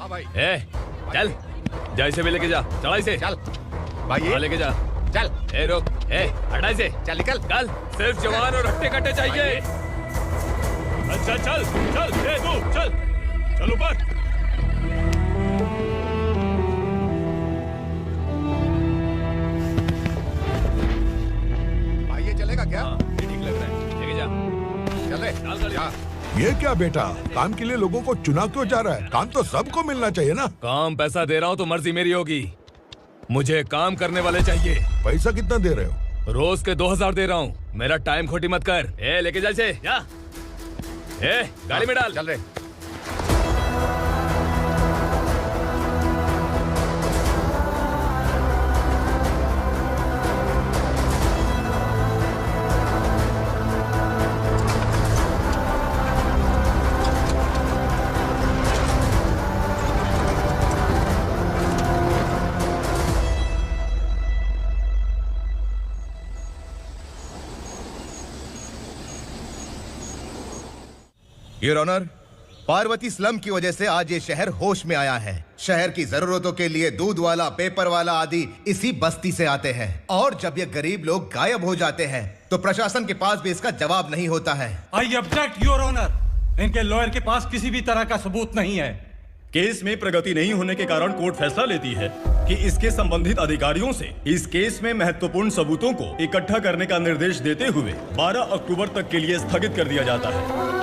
हाँ भाई। ए, चल जा इसे भी लेके जा, चला इसे। चल भाई लेके जा। चल। ए रोक, ए हटा इसे। चल निकल। कल सिर्फ जवान और हट्टे कट्टे चाहिए। अच्छा चल चल, ए तू चल, चल ऊपर। भाई ये चलेगा क्या? ये ठीक लग रहा है, लेके जा। चल रे, डाल गाड़ी। ये क्या बेटा, काम के लिए लोगों को चुना क्यों जा रहा है? काम तो सबको मिलना चाहिए ना। काम पैसा दे रहा हूँ तो मर्जी मेरी होगी, मुझे काम करने वाले चाहिए। पैसा कितना दे रहे हो? रोज के 2000 दे रहा हूँ, मेरा टाइम खोटी मत कर। ए लेके जा इसे, जा। ए गाड़ी में डाल। चल रे। योर ऑनर, पार्वती स्लम की वजह से आज ये शहर होश में आया है। शहर की जरूरतों के लिए दूध वाला, पेपर वाला आदि इसी बस्ती से आते हैं, और जब ये गरीब लोग गायब हो जाते हैं तो प्रशासन के पास भी इसका जवाब नहीं होता है। आई ऑब्जेक्ट योर ऑनर, इनके लॉयर के पास किसी भी तरह का सबूत नहीं है। केस में प्रगति नहीं होने के कारण कोर्ट फैसला लेती है कि इसके संबंधित अधिकारियों से इस केस में महत्वपूर्ण सबूतों को इकट्ठा करने का निर्देश देते हुए 12 अक्टूबर तक के लिए स्थगित कर दिया जाता है।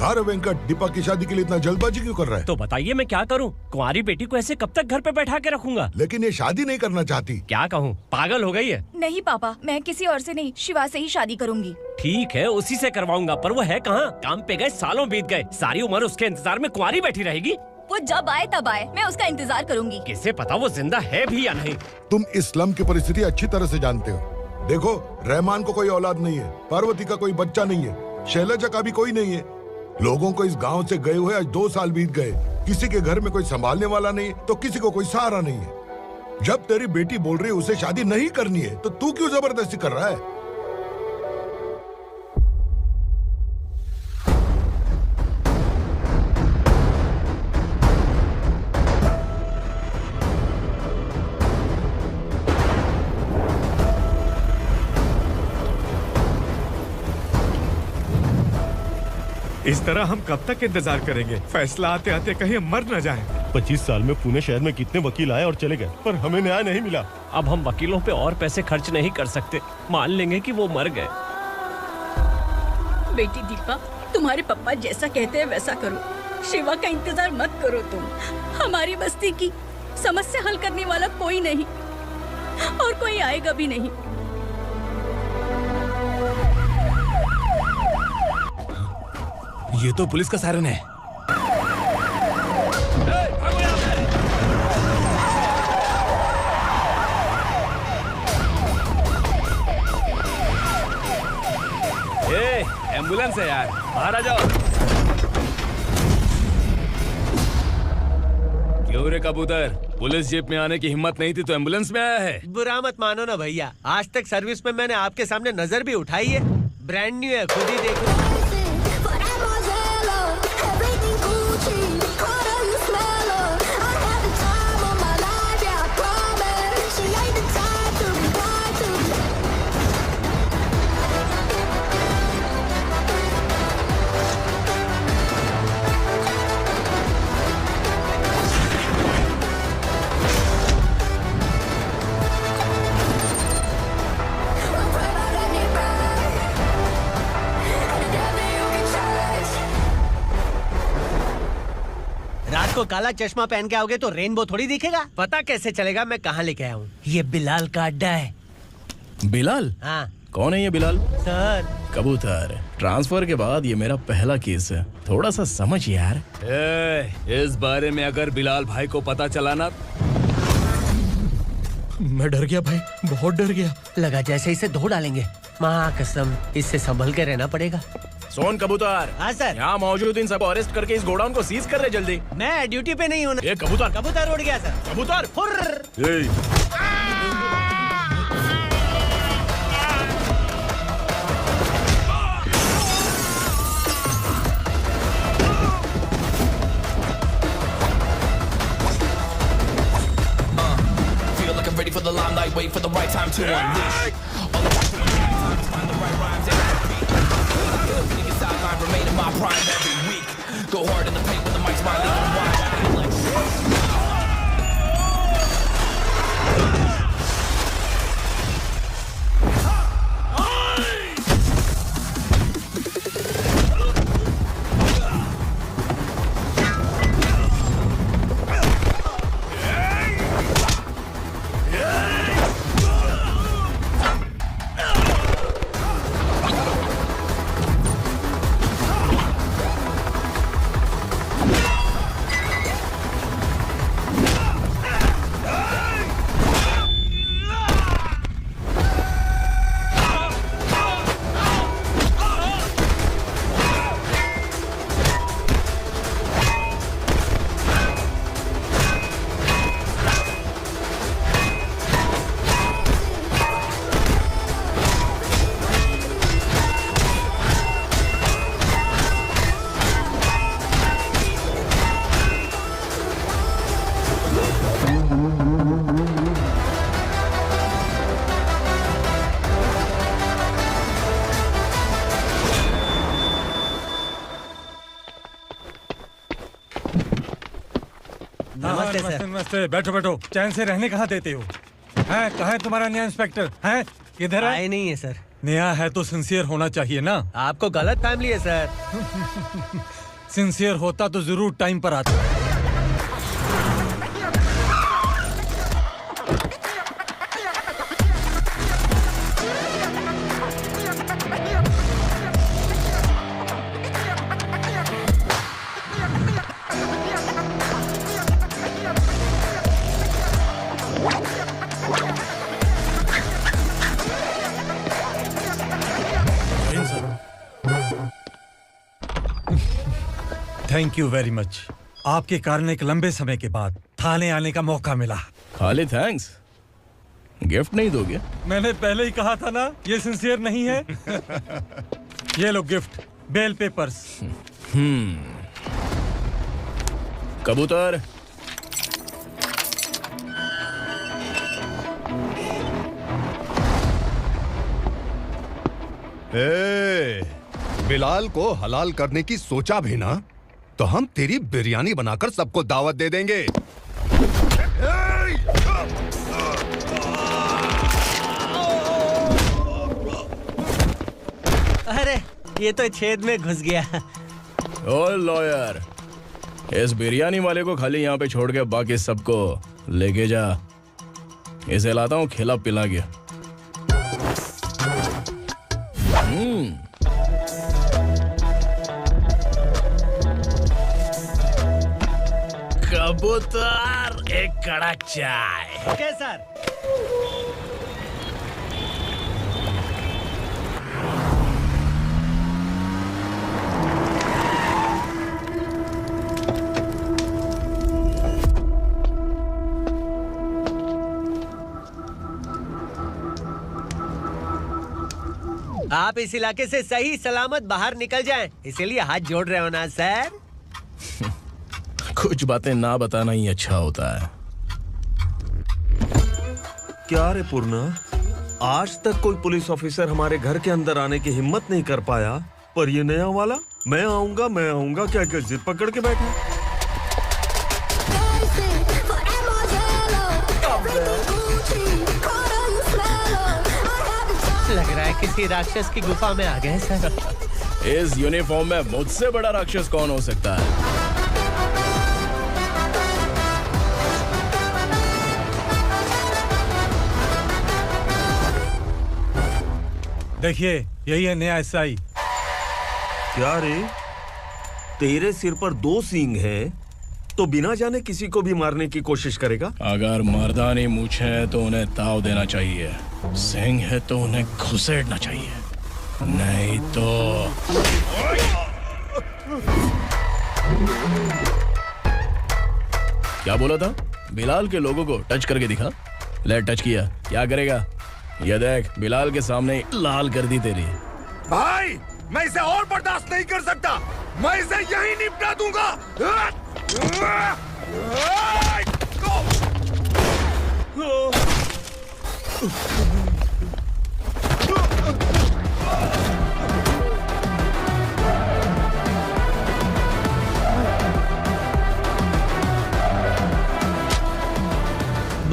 अरे वेंकट, दीपक की शादी के लिए इतना जल्दबाजी क्यों कर रहा है? तो बताइए मैं क्या करूं? कुंवारी बेटी को ऐसे कब तक घर पे बैठा के रखूंगा? लेकिन ये शादी नहीं करना चाहती। क्या कहूं, पागल हो गई है। नहीं पापा, मैं किसी और से नहीं, शिवा से ही शादी करूंगी। ठीक है, उसी से करवाऊंगा, पर वो है कहाँ? काम पे गए, सालों बीत गए, सारी उम्र उसके इंतजार में कुंवारी बैठी रहेगी। वो जब आए तब आए, मैं उसका इंतजार करूंगी। किसे पता वो जिंदा है भी या नहीं। तुम इस्लाम की परिस्थिति अच्छी तरह से जानते हो। देखो, रहमान को कोई औलाद नहीं है, पार्वती का कोई बच्चा नहीं है, शैलजा का भी कोई नहीं है। लोगों को इस गांव से गए हुए आज 2 साल बीत गए। किसी के घर में कोई संभालने वाला नहीं, तो किसी को कोई सहारा नहीं है। जब तेरी बेटी बोल रही है उसे शादी नहीं करनी है, तो तू क्यों जबरदस्ती कर रहा है? इस तरह हम कब तक इंतजार करेंगे? फैसला आते आते कहीं मर न जाए। 25 साल में पुणे शहर में कितने वकील आए और चले गए, पर हमें न्याय नहीं मिला। अब हम वकीलों पे और पैसे खर्च नहीं कर सकते, मान लेंगे कि वो मर गए। बेटी दीपा, तुम्हारे पापा जैसा कहते हैं वैसा करो। शिवा का इंतजार मत करो तुम। हमारी बस्ती की समस्या हल करने वाला कोई नहीं, और कोई आएगा भी नहीं। ये तो पुलिस का सायरन है। ए, एम्बुलेंस है यार, बाहर आ जाओ। क्यों रे कबूतर, पुलिस जीप में आने की हिम्मत नहीं थी तो एम्बुलेंस में आया है? बुरा मत मानो ना भैया, आज तक सर्विस में मैंने आपके सामने नजर भी उठाई है। ब्रांड न्यू है, खुद ही देखो। रात को काला चश्मा पहन के आओगे तो रेनबो थोड़ी दिखेगा। पता कैसे चलेगा मैं कहाँ लेके आया हूँ? ये बिलाल का अड्डा है। बिलाल? हाँ। कौन है ये बिलाल? सर। कबूतर, ट्रांसफर के बाद ये मेरा पहला केस है, थोड़ा सा समझ यार। इस बारे में अगर बिलाल भाई को पता चला ना। मैं डर गया भाई, बहुत डर गया। लगा जैसे इसे धो डालेंगे। माँ कसम, इससे संभल के रहना पड़ेगा। सोन कबूतर। हाँ सर। यहाँ मौजूद इन सबको अरेस्ट करके इस गोडाउन को सीज कर रहे जल्दी। मैं ड्यूटी पे नहीं हूँ। ये कबूतर। कबूतर उड़ गया सर। कबूतर। to unleash. All the time to find the right rhymes and beat. Niggas sideline remain in my prime every week. Go hard in the paint when the mic's my legal wide. नमस्ते, बैठो बैठो। चैन से रहने कहाँ देते हो? हैं कहाँ है तुम्हारा नया इंस्पेक्टर? हैं किधर है? आए नहीं है सर। नया है तो सिंसियर होना चाहिए ना। आपको गलत फैमिली है सर। सिंसियर होता तो जरूर टाइम पर आता। Thank you very much. आपके कारण एक लंबे समय के बाद थाने आने का मौका मिला। खाली थैंक्स, गिफ्ट नहीं दोगे? मैंने पहले ही कहा था ना ये सिंसियर नहीं है। ये लो गिफ्ट, बेल पेपर्स। कबूतर। बिलाल को हलाल करने की सोचा भी ना तो हम तेरी बिरयानी बनाकर सबको दावत दे देंगे। अरे ये तो छेद में घुस गया। ओ लॉयर, इस बिरयानी वाले को खाली यहाँ पे छोड़ के बाकी सबको लेके जा। इसे लाता हूँ खिला पिला के। कबूतर, एक कड़क चाय। Okay sir. आप इस इलाके से सही सलामत बाहर निकल जाएं, इसीलिए हाथ जोड़ रहे हो ना सर? कुछ बातें ना बताना ही अच्छा होता है। क्या रे पूर्णा, आज तक कोई पुलिस ऑफिसर हमारे घर के अंदर आने की हिम्मत नहीं कर पाया, पर ये नया वाला मैं आऊंगा क्या जिद पकड़ के बैठा। लग रहा है किसी राक्षस की गुफा में आ गए सर। इस यूनिफॉर्म में मुझसे बड़ा राक्षस कौन हो सकता है? देखिए यही है नया एसआई। क्या रे, तेरे सिर पर 2 सींग है तो बिना जाने किसी को भी मारने की कोशिश करेगा? अगर मर्दानी मूंछें हैं तो उन्हें ताव देना चाहिए, सींग है तो उन्हें घुसेड़ना चाहिए, नहीं तो। क्या बोला था? बिलाल के लोगों को टच करके दिखा। ले टच किया, क्या करेगा? ये देख, बिलाल के सामने लाल कर दी तेरी। भाई मैं इसे और बर्दाश्त नहीं कर सकता, मैं इसे यहीं निपटा दूंगा।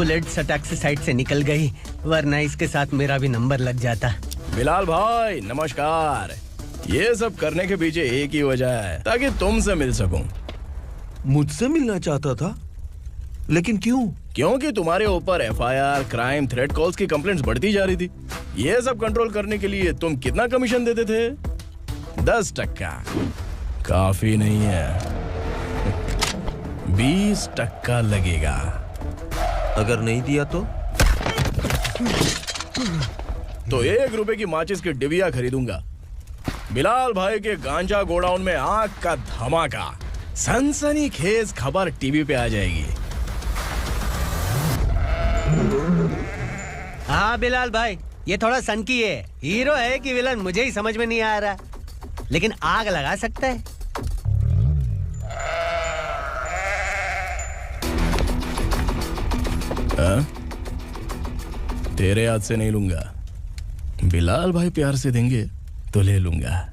बुलेट सटक से साइड से निकल गई, वरना इसके साथ मेरा भी नंबर लग जाता। बिलाल भाई नमस्कार। ये सब करने के पीछे एक ही वजह है, ताकि तुमसे मिल सकूं। मुझसे मिलना चाहता था, लेकिन क्यों? क्योंकि तुम्हारे ऊपर एफआईआर, क्राइम, थ्रेट कॉल्स की कंप्लेंट्स बढ़ती जा रही थी। ये सब कंट्रोल करने के लिए तुम कितना कमीशन देते थे? 10%। काफी नहीं है, 20% लगेगा। अगर नहीं दिया तो 1 रुपए की माचिस की डिबिया खरीदूंगा। बिलाल भाई के गांजा गोडाउन में आग का धमाका, सनसनीखेज खबर टीवी पे आ जाएगी। हाँ बिलाल भाई, ये थोड़ा सनकी है। हीरो है कि विलन मुझे ही समझ में नहीं आ रहा, लेकिन आग लगा सकता है। तेरे हाथ से नहीं लूंगा, बिलाल भाई प्यार से देंगे तो ले लूंगा।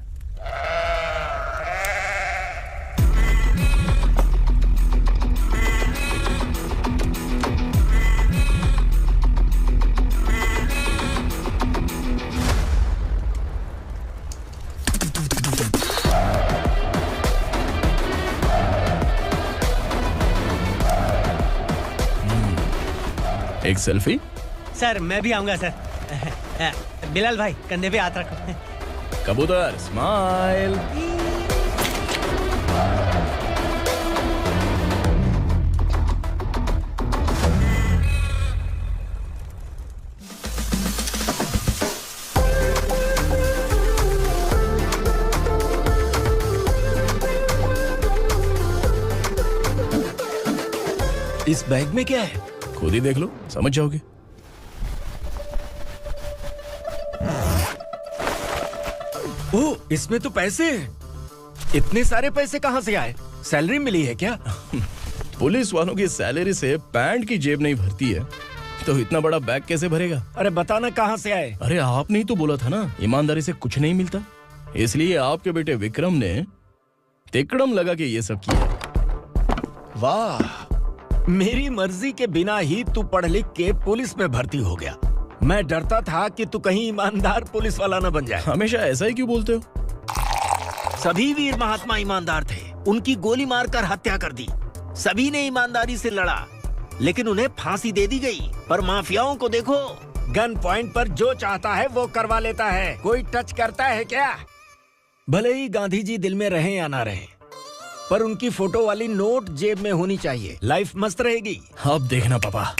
एक सेल्फी? सर मैं भी आऊंगा सर। बिलाल भाई कंधे पे हाथ रखो। कबूतर स्माइल। इस बैग में क्या है? खुद ही देख लो, समझ जाओगे। ओह, इसमें तो पैसे हैं। इतने सारे पैसे कहां से आए? सैलरी मिली है क्या? पुलिस वालों की सैलरी से पैंट की जेब नहीं भरती है, तो इतना बड़ा बैग कैसे भरेगा? अरे बताना कहां से आए? अरे आपने ही तो बोला था ना, ईमानदारी से कुछ नहीं मिलता। इसलिए आपके बेटे विक्रम ने तिकड़म लगा के ये सब किया। वाह, मेरी मर्जी के बिना ही तू पढ़ लिख के पुलिस में भर्ती हो गया। मैं डरता था कि तू कहीं ईमानदार पुलिस वाला न बन जाए। हमेशा ऐसा ही क्यों बोलते हो? सभी वीर महात्मा ईमानदार थे, उनकी गोली मारकर हत्या कर दी। सभी ने ईमानदारी से लड़ा, लेकिन उन्हें फांसी दे दी गई। पर माफियाओं को देखो, गन पॉइंट पर जो चाहता है वो करवा लेता है। कोई टच करता है क्या? भले ही गांधी जी दिल में रहे या ना रहे, पर उनकी फोटो वाली नोट जेब में होनी चाहिए। लाइफ मस्त रहेगी। अब देखना पापा,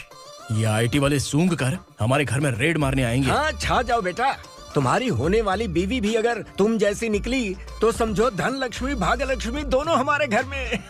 ये आईटी वाले सूंघ कर हमारे घर में रेड मारने आएंगे। हाँ, छा जाओ बेटा। तुम्हारी होने वाली बीवी भी अगर तुम जैसी निकली तो समझो धन लक्ष्मी भाग्य लक्ष्मी दोनों हमारे घर में।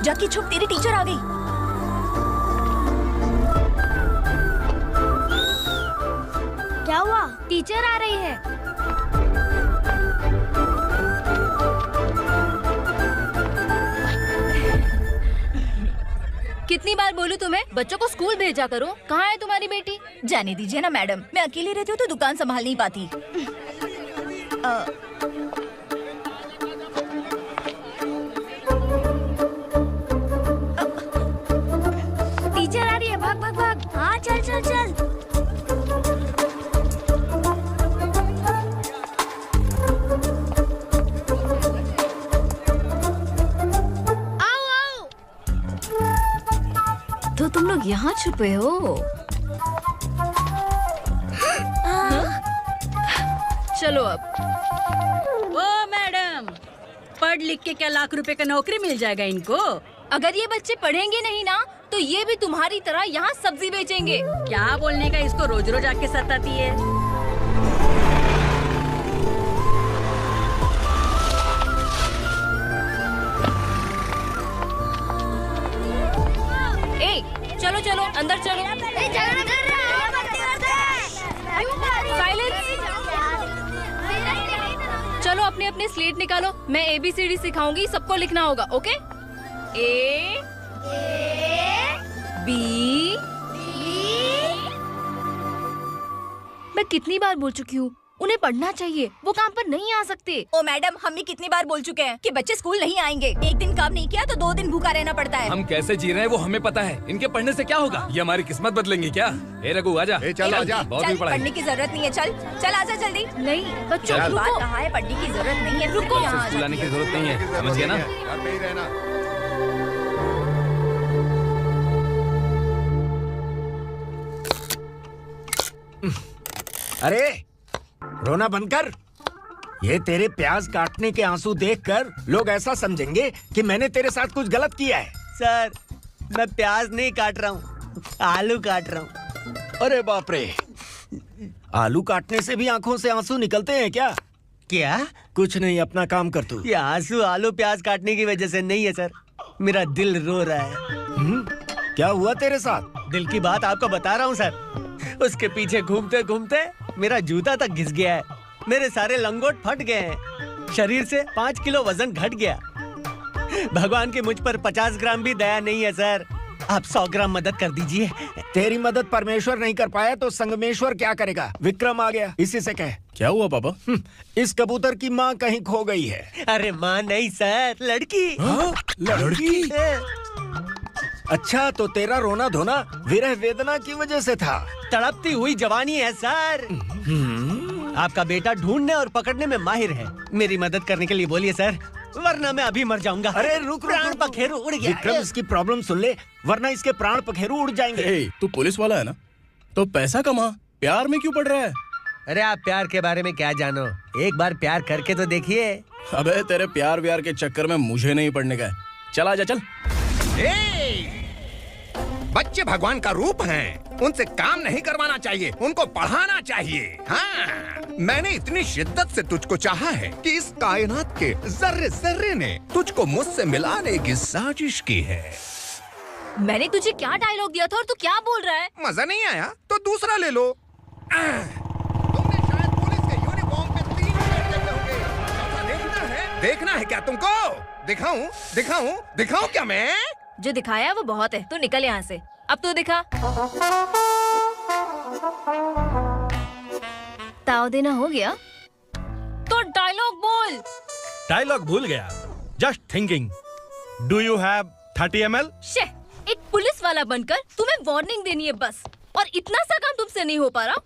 जाके छुप, तेरी टीचर आ गई। क्या हुआ? टीचर आ रही है। कितनी बार बोलूं तुम्हें, बच्चों को स्कूल भेजा करो। कहाँ है तुम्हारी बेटी? जाने दीजिए ना मैडम, मैं अकेली रहती हूँ तो दुकान संभाल नहीं पाती। टीचर आ रही है, भाग भाग भाग। हाँ चल चल चल। आओ आओ। तो तुम लोग यहाँ छुपे हो? चलो अब। ओ मैडम, पढ़ लिख के क्या लाख रुपए का नौकरी मिल जाएगा इनको? अगर ये बच्चे पढ़ेंगे नहीं ना, तो ये भी तुम्हारी तरह यहाँ सब्जी बेचेंगे। क्या बोलने का, इसको रोज रोज आके सताती है। चलो चलो अंदर चलो। चलो अपने अपने स्लेट निकालो, मैं ABCD सिखाऊंगी, सबको लिखना होगा, ओके? A B। मैं कितनी बार बोल चुकी हूँ, उन्हें पढ़ना चाहिए, वो काम पर नहीं आ सकते। ओ मैडम, हम भी कितनी बार बोल चुके हैं कि बच्चे स्कूल नहीं आएंगे। एक दिन काम नहीं किया तो 2 दिन भूखा रहना पड़ता है। हम कैसे जी रहे हैं वो हमें पता है, इनके पढ़ने से क्या होगा? ये हमारी किस्मत बदलेंगे क्या? ए रघु आजा। चल आजा। बहुत भी पढ़ाई। पढ़ने की जरूरत नहीं है, चल चल आजा जल्दी। नहीं बच्चों चल। रुको। कहा है पढ़ने की जरूरत नहीं है, रुको। स्कूल आने की जरूरत नहीं है, समझ गया ना? घर पे ही रहना। अरे रोना बंद कर। ये तेरे प्याज काटने के आंसू देखकर लोग ऐसा समझेंगे कि मैंने तेरे साथ कुछ गलत किया है। सर मैं प्याज नहीं काट रहा हूँ, आलू काट रहा हूँ। अरे बाप रे, आलू काटने से भी आंखों से आंसू निकलते हैं क्या? क्या? कुछ नहीं, अपना काम कर तू। ये आंसू आलू प्याज काटने की वजह से नहीं है सर, मेरा दिल रो रहा है। क्या हुआ तेरे साथ? दिल की बात आपको बता रहा हूँ सर। उसके पीछे घूमते घूमते मेरा जूता तक घिस गया है, मेरे सारे लंगोट फट गए हैं, शरीर से 5 किलो वजन घट गया। भगवान की मुझ पर 50 ग्राम भी दया नहीं है सर, आप 100 ग्राम मदद कर दीजिए। तेरी मदद परमेश्वर नहीं कर पाया तो संगमेश्वर क्या करेगा? विक्रम आ गया, इसी से कह। क्या हुआ पापा? इस कबूतर की माँ कहीं खो गई है। अरे माँ नहीं सर, लड़की। लड़की? अच्छा, तो तेरा रोना धोना विरह वेदना की वजह से था। तड़पती हुई जवानी है सर। आपका बेटा ढूंढने और पकड़ने में माहिर है, मेरी मदद करने के लिए बोलिए सर, वरना मैं अभी मर जाऊंगा। अरे रुक, प्राण पखेरु उड़ गया। विक्रम इसकी प्रॉब्लम सुन ले, वरना इसके प्राण पखेरु उड़ जाएंगे। तू पुलिस वाला है ना, तो पैसा कमा, प्यार में क्यों पड़ रहा है? अरे आप प्यार के बारे में क्या जानो, एक बार प्यार करके तो देखिए। अबे तेरे प्यार व्यार के चक्कर में मुझे नहीं पड़ने का है, चल आजा चल। बच्चे भगवान का रूप हैं, उनसे काम नहीं करवाना चाहिए, उनको पढ़ाना चाहिए। हाँ, मैंने इतनी शिद्दत से तुझको चाहा है कि इस कायनात के जर्रे जर्रे ने तुझको मुझसे मिलाने की साजिश की है। मैंने तुझे क्या डायलॉग दिया था और तू क्या बोल रहा है? मजा नहीं आया तो दूसरा ले लो। तुमने शायद पुलिस के यूनिफॉर्म पे 3 पैर देखे होंगे। ऐसा देखना है क्या तुमको? दिखाऊं दिखाऊं दिखाऊं क्या मैं? जो दिखाया वो बहुत है, तू निकल यहाँ से। अब तू दिखा। ताव देना हो गया तो डायलॉग बोल। डायलॉग भूल गया। Just thinking, do you have 30 ml? शे, एक पुलिस वाला बनकर तुम्हें वार्निंग देनी है बस, और इतना सा काम तुमसे नहीं हो पा रहा।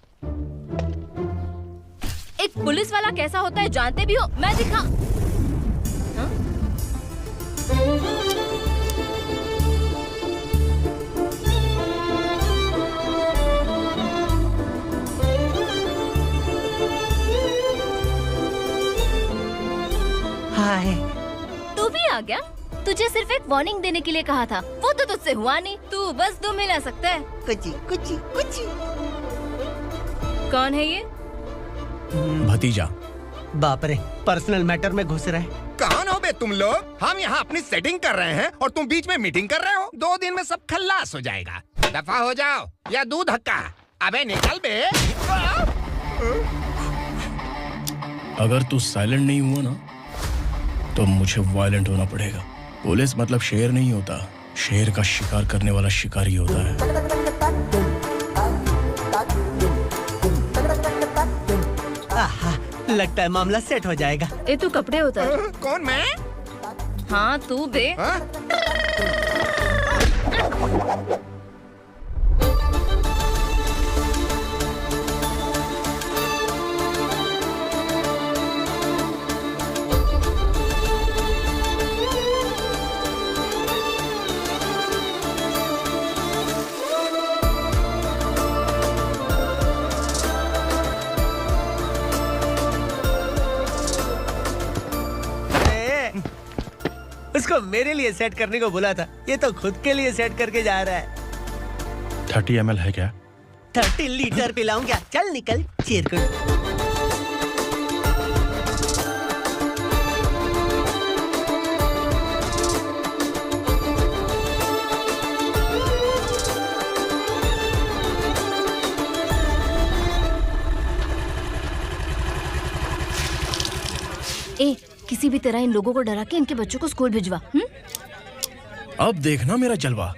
एक पुलिस वाला कैसा होता है जानते भी हो? मैं दिखा। हाँ? हाय, तू भी आ गया? तुझे सिर्फ एक वार्निंग देने के लिए कहा था, वो तो तुझसे हुआ नहीं। तू बस 2 मिला सकता है। कुछ कुछ। कौन है ये? भतीजा। बाप रे, पर्सनल मैटर में घुस रहा है। कौन हो बे तुम लोग? हम यहाँ अपनी सेटिंग कर रहे हैं और तुम बीच में मीटिंग कर रहे हो। 2 दिन में सब खल्लास हो जाएगा। दफा हो जाओ या दूध हक्का। अबे निकल बे। अगर तू साइलेंट नहीं हुआ ना तो मुझे वायलेंट होना पड़ेगा। पुलिस मतलब शेर नहीं होता, शेर का शिकार करने वाला शिकारी होता है। आहा, लगता है मामला सेट हो जाएगा। ए तू कपड़े उतार। कौन मैं? हाँ तू बे। उसको मेरे लिए सेट करने को बोला था, ये तो खुद के लिए सेट करके जा रहा है। 30 ml है क्या? 30 लीटर पिलाऊं क्या? चल निकल चिरकुट। ए, किसी भी तरह इन लोगों को डरा के इनके बच्चों को स्कूल भिजवा। अब देखना मेरा जलवा।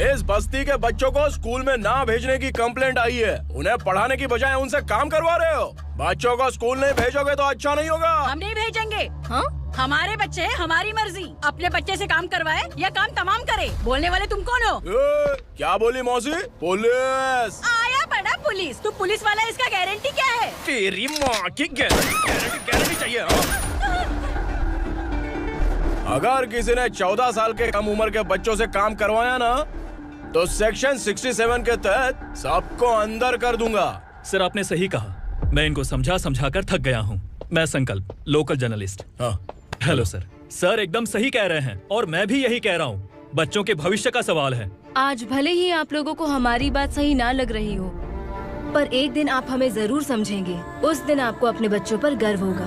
इस बस्ती के बच्चों को स्कूल में ना भेजने की कंप्लेंट आई है। उन्हें पढ़ाने की बजाय उनसे काम करवा रहे हो। बच्चों को स्कूल नहीं भेजोगे तो अच्छा नहीं होगा। हम नहीं भेजेंगे। हाँ? हमारे बच्चे हैं, हमारी मर्जी। अपने बच्चे से काम करवाए या काम तमाम करे। बोलने वाले तुम कौन हो? क्या बोली मौसी? पुलिस आया बड़ा पुलिस। तू पुलिस वाला, इसका गारंटी क्या है? तेरी माँ की गारंटी चाहिए। अगर किसी ने 14 साल के कम उम्र के बच्चों से काम करवाया ना, तो सेक्शन 67 के तहत सबको अंदर कर दूंगा। सर आपने सही कहा। मैं इनको समझा कर थक गया हूँ। मैं संकल्प, लोकल जर्नलिस्ट। हाँ। Hello sir. सर एकदम सही कह रहे हैं और मैं भी यही कह रहा हूँ। बच्चों के भविष्य का सवाल है। आज भले ही आप लोगों को हमारी बात सही ना लग रही हो, पर एक दिन आप हमें जरूर समझेंगे। उस दिन आपको अपने बच्चों पर गर्व होगा।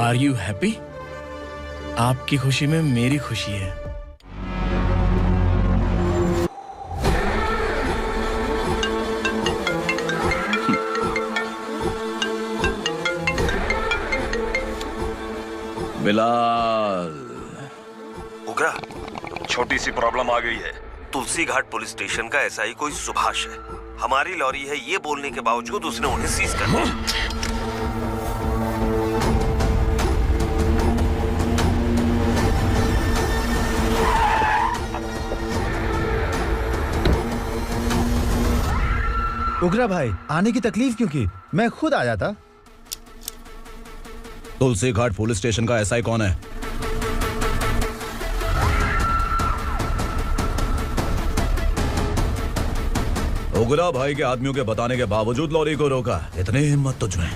Are you happy? आपकी खुशी में मेरी खुशी है। बिलाल। उगरा, छोटी सी प्रॉब्लम आ गई है। तुलसी घाट पुलिस स्टेशन का एसआई कोई सुभाष है। हमारी लॉरी है ये बोलने के बावजूद उसने उन्हें सीज कर दिया। उगरा भाई, आने की तकलीफ क्यों की? मैं खुद आ जाता। तुलसी घाट पुलिस स्टेशन का एसआई कौन है? उगरा भाई के आदमियों के बताने के बावजूद लॉरी को रोका। इतनी हिम्मत तुझमें?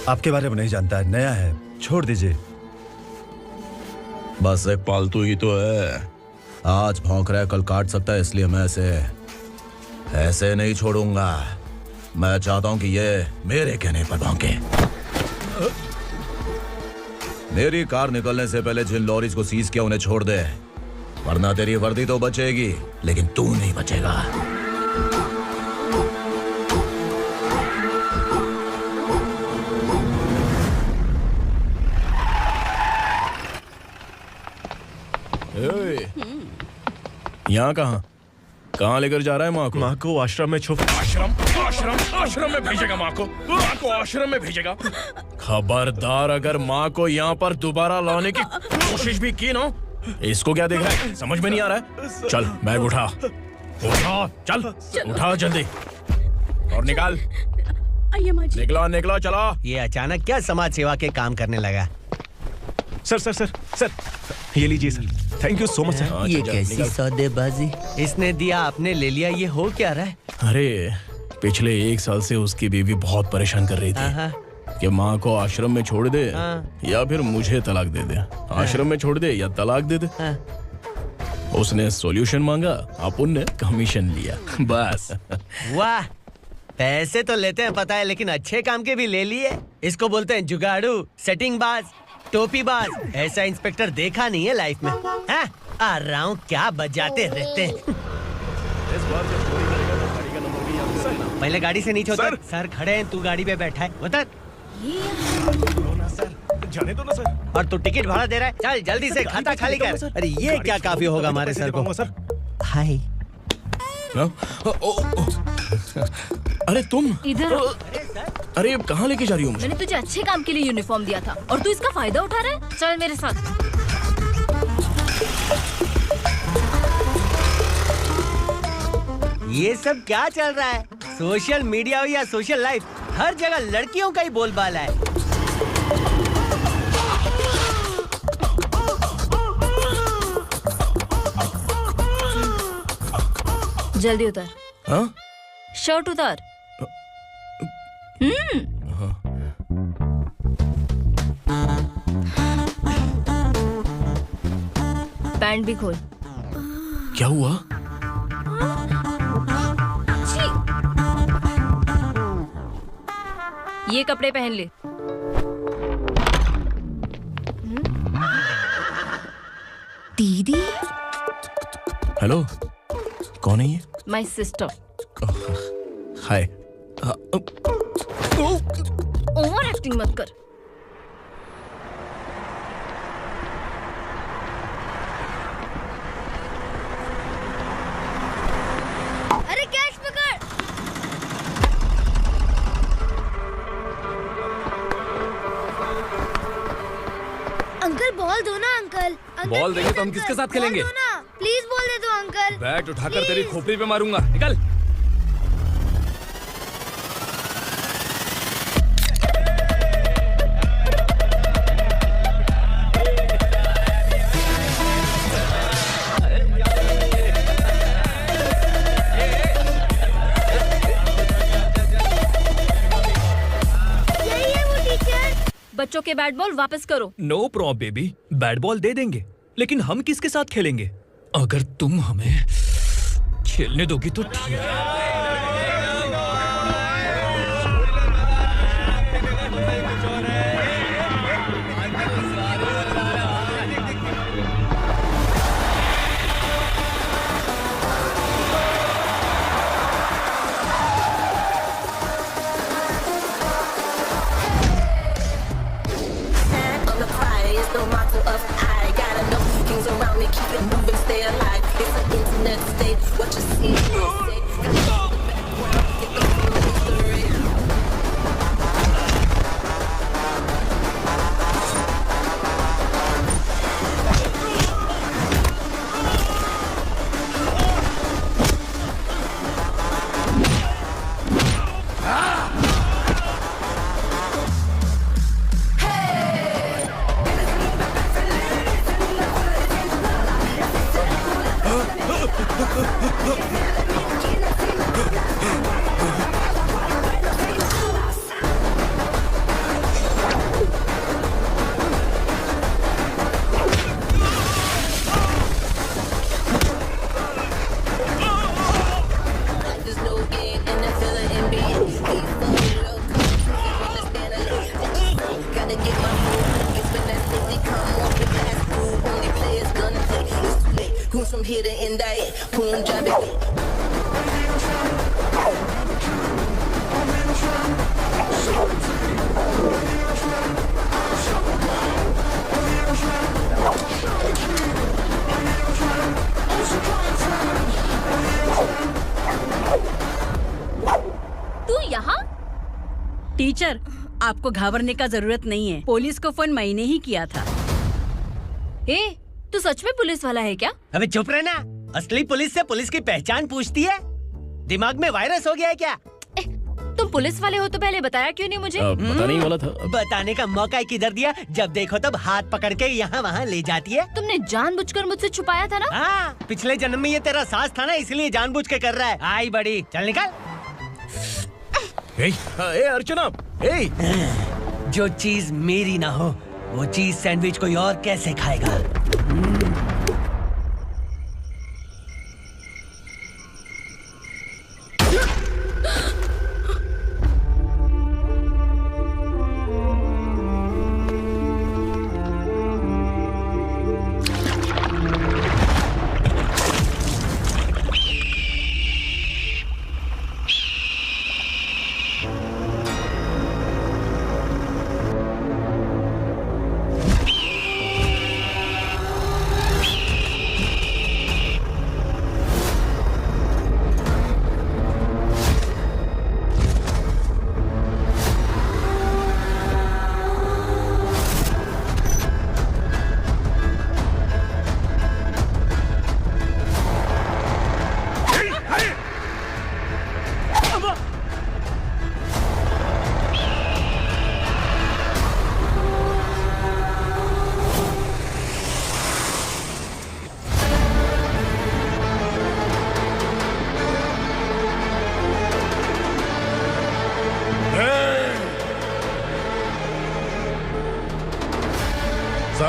आपके बारे में नहीं जानता है, नया है, छोड़ दीजिए। बस एक पालतू ही तो है। आज भौंक रहा है, कल काट सकता है, इसलिए मैं ऐसे नहीं छोड़ूंगा। मैं चाहता हूं कि ये मेरे कहने पर भौंके। मेरी कार निकलने से पहले जिन लॉरीज को सीज किया उन्हें छोड़ दे, वरना तेरी वर्दी तो बचेगी लेकिन तू नहीं बचेगा। यहाँ कहाँ लेकर जा रहा है माँ को? माँ को आश्रम में छुप। आश्रम में भेजेगा माँ को? माँ को आश्रम में भेजेगा? खबरदार, अगर माँ को यहाँ पर दोबारा लाने की कोशिश भी की ना, इसको क्या देख रहा है? समझ में नहीं आ रहा है? चल बैग उठा, चल उठा जल्दी और निकाल। निकला चला। ये अचानक क्या समाज सेवा के काम करने लगा? सर ये लीजिए sir. Thank you so much sir. ये कैसी सौदेबाजी? इसने दिया, आपने ले लिया, ये हो क्या रहा है? अरे पिछले 1 साल से उसकी बीवी बहुत परेशान कर रही थी कि माँ को आश्रम में छोड़ दे या फिर मुझे तलाक दे दे। आश्रम में छोड़ दे या तलाक दे दे। उसने सॉल्यूशन मांगा, अपन ने कमीशन लिया, बस। वाह, पैसे तो लेते हैं पता है, लेकिन अच्छे काम के भी ले लिए। इसको बोलते हैं जुगाड़ू, सेटिंग बाज, टोपी बाज। ऐसा इंस्पेक्टर देखा नहीं है लाइफ में। हाँ? आ रहा हूँ, क्या बजाते रहते हैं। पहले गाड़ी से नीचे उतर। सर खड़े हैं, तू गाड़ी पे बैठा है, उतर। जाने दो ना सर। और तू टिकट भाड़ा दे रहा है, चल जल्दी से खाता खाली कर। अरे ये क्या काफी होगा हमारे सर को। हाय। अरे तुम इधर। अरे कहाँ लेके जा रही हो? मैंने तुझे अच्छे काम के लिए यूनिफॉर्म दिया था और तू इसका फायदा उठा रहा है। चल मेरे साथ। ये सब क्या चल रहा है? सोशल मीडिया हो या सोशल लाइफ, हर जगह लड़कियों का ही बोलबाला है। जल्दी उतार। हाँ? शर्ट उतार। पैंट भी खोल। क्या हुआ? ये कपड़े पहन ले। दीदी। हेलो, कौन है ये? My sister. Hi. Over acting मत कर। अरे कैच पकड़। अंकल बॉल दो ना अंकल। बॉल देंगे तो हम किसके साथ खेलेंगे? प्लीज बॉल दे दो अंकल। बैट उठाकर तेरी खोपड़ी पे मारूंगा। निकल। बच्चों के बैट बॉल वापस करो। No problem baby, bat ball दे देंगे, लेकिन हम किसके साथ खेलेंगे? अगर तुम हमें खेलने दोगी तो ठीक है। टीचर, आपको घबराने का जरूरत नहीं है। पुलिस को फोन मैंने ही किया था। ए, तू सच में पुलिस वाला है क्या? अबे चुप रहना। असली पुलिस से पुलिस की पहचान पूछती है? दिमाग में वायरस हो गया है क्या? तुम पुलिस वाले हो तो पहले बताया क्यों नहीं मुझे? बताने ही वाला था। बताने का मौका किधर दिया? जब देखो तब हाथ पकड़ के यहाँ वहाँ ले जाती है। तुमने जानबूझकर मुझसे छुपाया था ना? हाँ, पिछले जन्म में ये तेरा सास था ना, इसलिए जानबूझ के कर रहा है। आई बड़ी, चल निकल। ए अर्चना, जो चीज मेरी ना हो वो चीज सैंडविच कोई और कैसे खाएगा?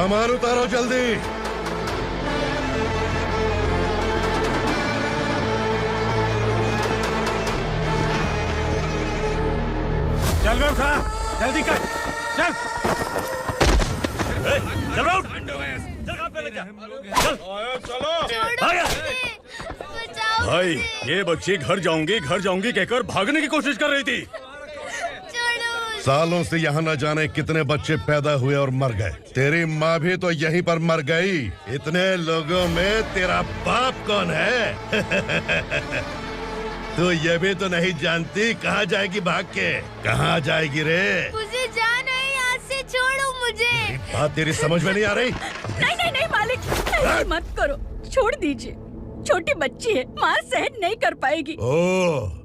सामान उतारो जल्दी। चल बे उठा, जल्दी कर, चल। चल राउंड, चल पहले जा, चल। चलो भाई, ये बच्ची घर जाऊंगी कहकर भागने की कोशिश कर रही थी। सालों से यहाँ न जाने कितने बच्चे पैदा हुए और मर गए। तेरी माँ भी तो यहीं पर मर गई। इतने लोगों में तेरा बाप कौन है? तू ये भी तो नहीं जानती कहाँ जाएगी भाग के? कहाँ जाएगी रे? मुझे जाना है, यहाँ से छोड़ो मुझे। बात तेरी समझ में नहीं आ रही? नहीं मालिक, ऐसे मत करो, छोड़ दीजिए। छोटी बच्ची है, माँ सहन नहीं कर पाएगी। ओह,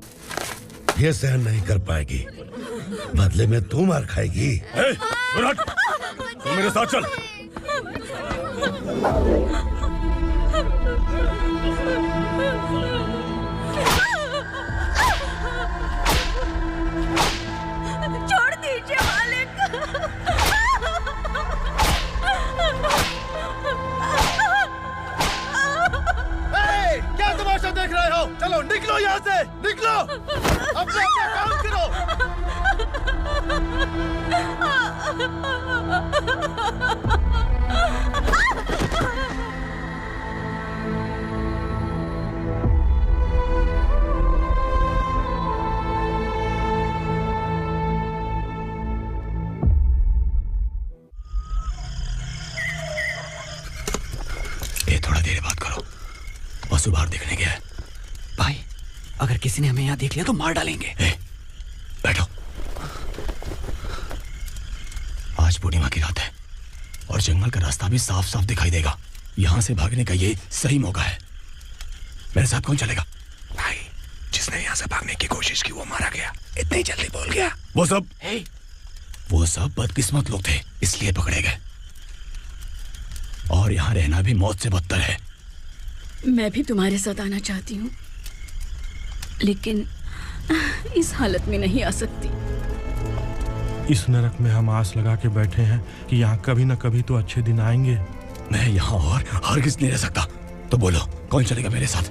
ये सहन नहीं कर पाएगी, बदले में तू मार खाएगी। तू मेरे साथ चल। छोड़ दीजिए मालिक। क्या तमाशा देख रहे हो? चलो निकलो यहाँ से, निकलो। अपना काम करो। ये थोड़ा देर बात करो, पशु बाहर देखने गया है। भाई, अगर किसी ने हमें यहाँ देख लिया तो मार डालेंगे। बैठो। आज पूर्णिमा की रात है और जंगल का रास्ता भी साफ साफ दिखाई देगा। यहाँ से भागने का ये सही मौका है। मेरे साथ कौन चलेगा? भाई, जिसने यहाँ से भागने की कोशिश की वो मारा गया। इतनी जल्दी बोल गया। वो सब बदकिस्मत लोग थे, इसलिए पकड़े गए। और यहाँ रहना भी मौत से बदतर है। मैं भी तुम्हारे साथ आना चाहती हूँ, लेकिन इस हालत में नहीं आ सकती। इस नरक में हम आस लगा के बैठे हैं कि यहाँ कभी न कभी तो अच्छे दिन आएंगे। मैं यहाँ और हरगिज़ नहीं रह सकता। तो बोलो, कौन चलेगा मेरे साथ?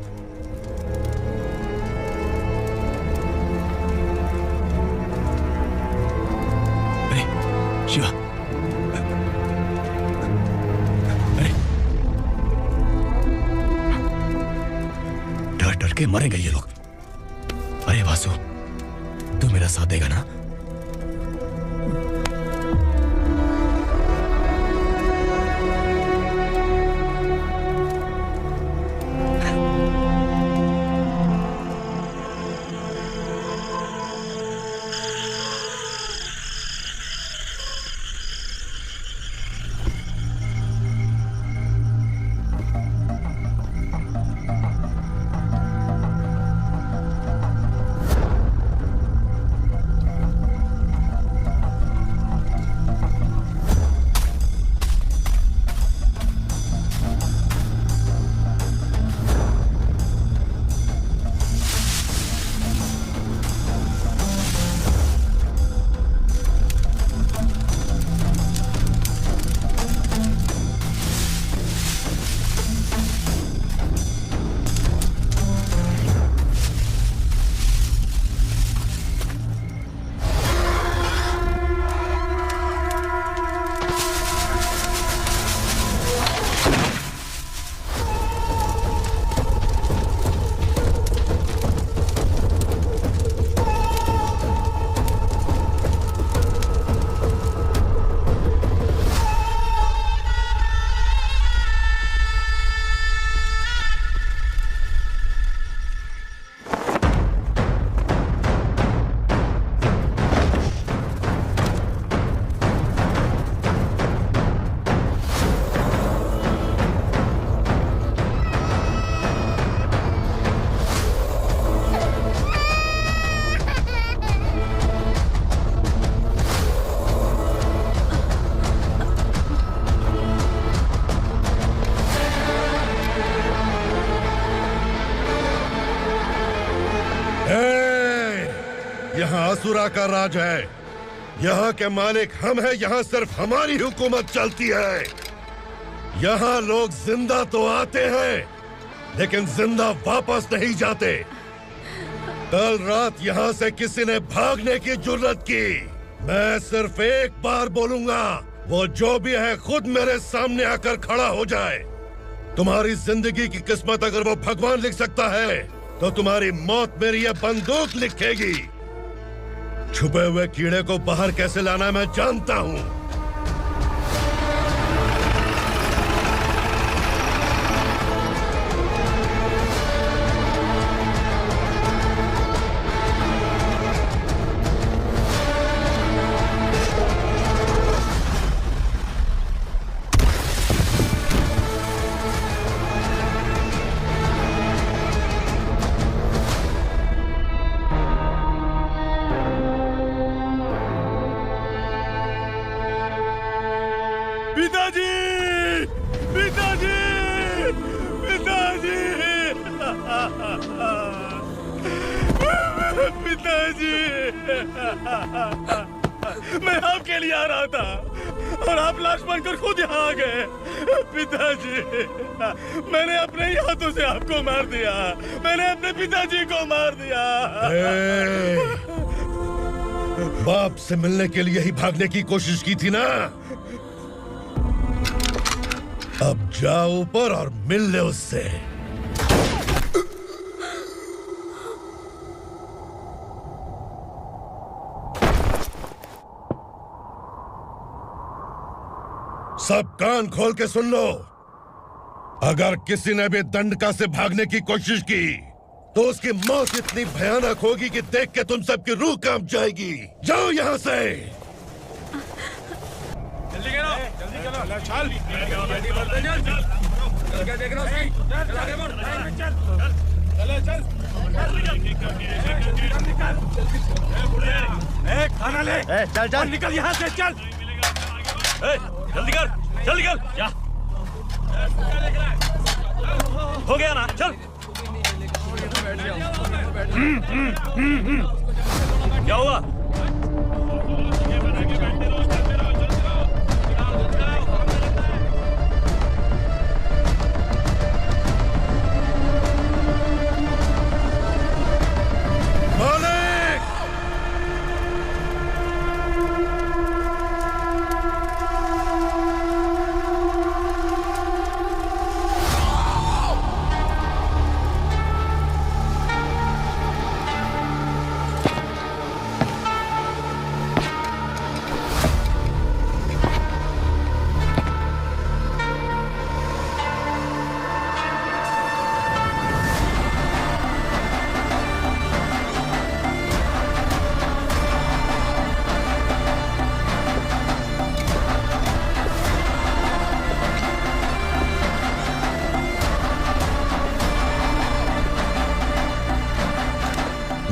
अरे शिवा, अरे डर डर के मरेंगे ये लोग। अरे वासु, तू मेरा साथ देगा ना? यहाँ असुरा का राज है। यहाँ के मालिक हम हैं, यहाँ सिर्फ हमारी हुकूमत चलती है। यहाँ लोग जिंदा तो आते हैं, लेकिन जिंदा वापस नहीं जाते। कल रात यहाँ से किसी ने भागने की जुर्रत की, मैं सिर्फ एक बार बोलूंगा, वो जो भी है खुद मेरे सामने आकर खड़ा हो जाए। तुम्हारी जिंदगी की किस्मत अगर वो भगवान लिख सकता है, तो तुम्हारी मौत मेरी ये बंदूक लिखेगी। छुपे हुए कीड़े को बाहर कैसे लाना मैं जानता हूँ। मैं आपके लिए आ रहा था और आप लाश बनकर खुद यहाँ आ गए। पिताजी, मैंने अपने ही हाथों से आपको मार दिया। मैंने अपने पिताजी को मार दिया। बाप से मिलने के लिए ही भागने की कोशिश की थी ना? अब जाओ ऊपर और मिल ले उससे। सब कान खोल के सुन लो। अगर किसी ने भी दंडका से भागने की कोशिश की, तो उसकी मौत इतनी भयानक होगी कि देख के तुम सबकी रूह कांप जाएगी। जाओ यहाँ से। जल्दी करो, जल्दी करो, चल। खाना ले। चल चल निकल यहाँ से, चल। जल्दी कर, जल्दी कर। जा। हो गया ना, चल। क्या हुआ?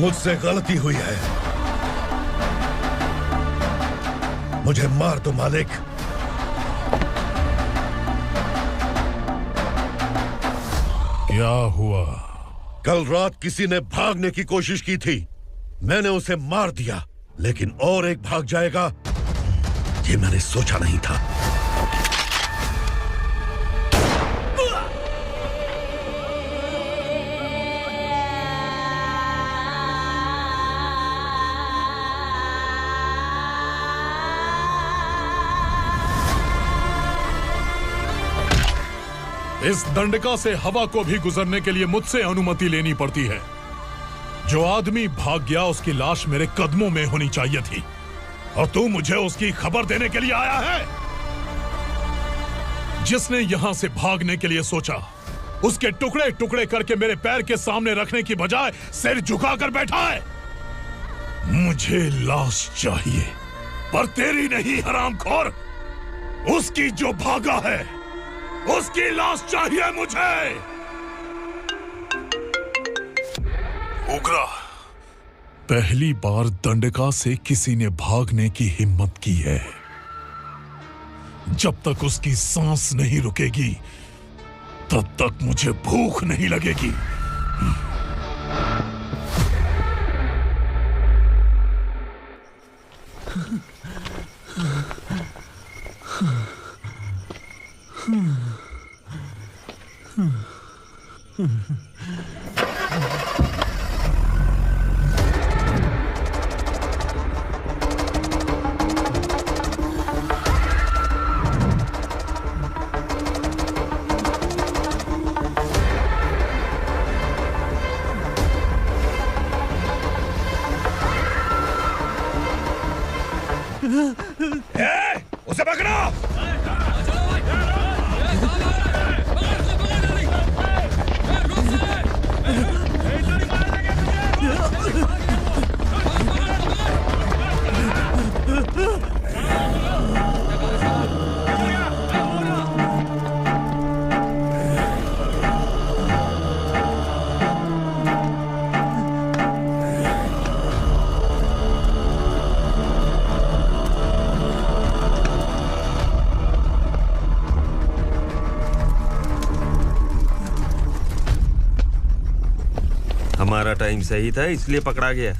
मुझसे गलती हुई है, मुझे मार दो मालिक। क्या हुआ? कल रात किसी ने भागने की कोशिश की थी, मैंने उसे मार दिया, लेकिन और एक भाग जाएगा ये मैंने सोचा नहीं था। इस दंडका से हवा को भी गुजरने के लिए मुझसे अनुमति लेनी पड़ती है। जो आदमी भाग गया उसकी लाश मेरे कदमों में होनी चाहिए थी, और तू मुझे उसकी खबर देने के लिए आया है। जिसने यहां से भागने के लिए सोचा, उसके टुकड़े टुकड़े करके मेरे पैर के सामने रखने की बजाय सिर झुकाकर बैठा है। मुझे लाश चाहिए, पर तेरी नहीं हरामखोर, उसकी जो भागा है उसकी लाश चाहिए मुझे। उग्रा, पहली बार दंडका से किसी ने भागने की हिम्मत की है। जब तक उसकी सांस नहीं रुकेगी, तब तक मुझे भूख नहीं लगेगी। उसे पकड़ो। हमारा टाइम सही था इसलिए पकड़ा गया,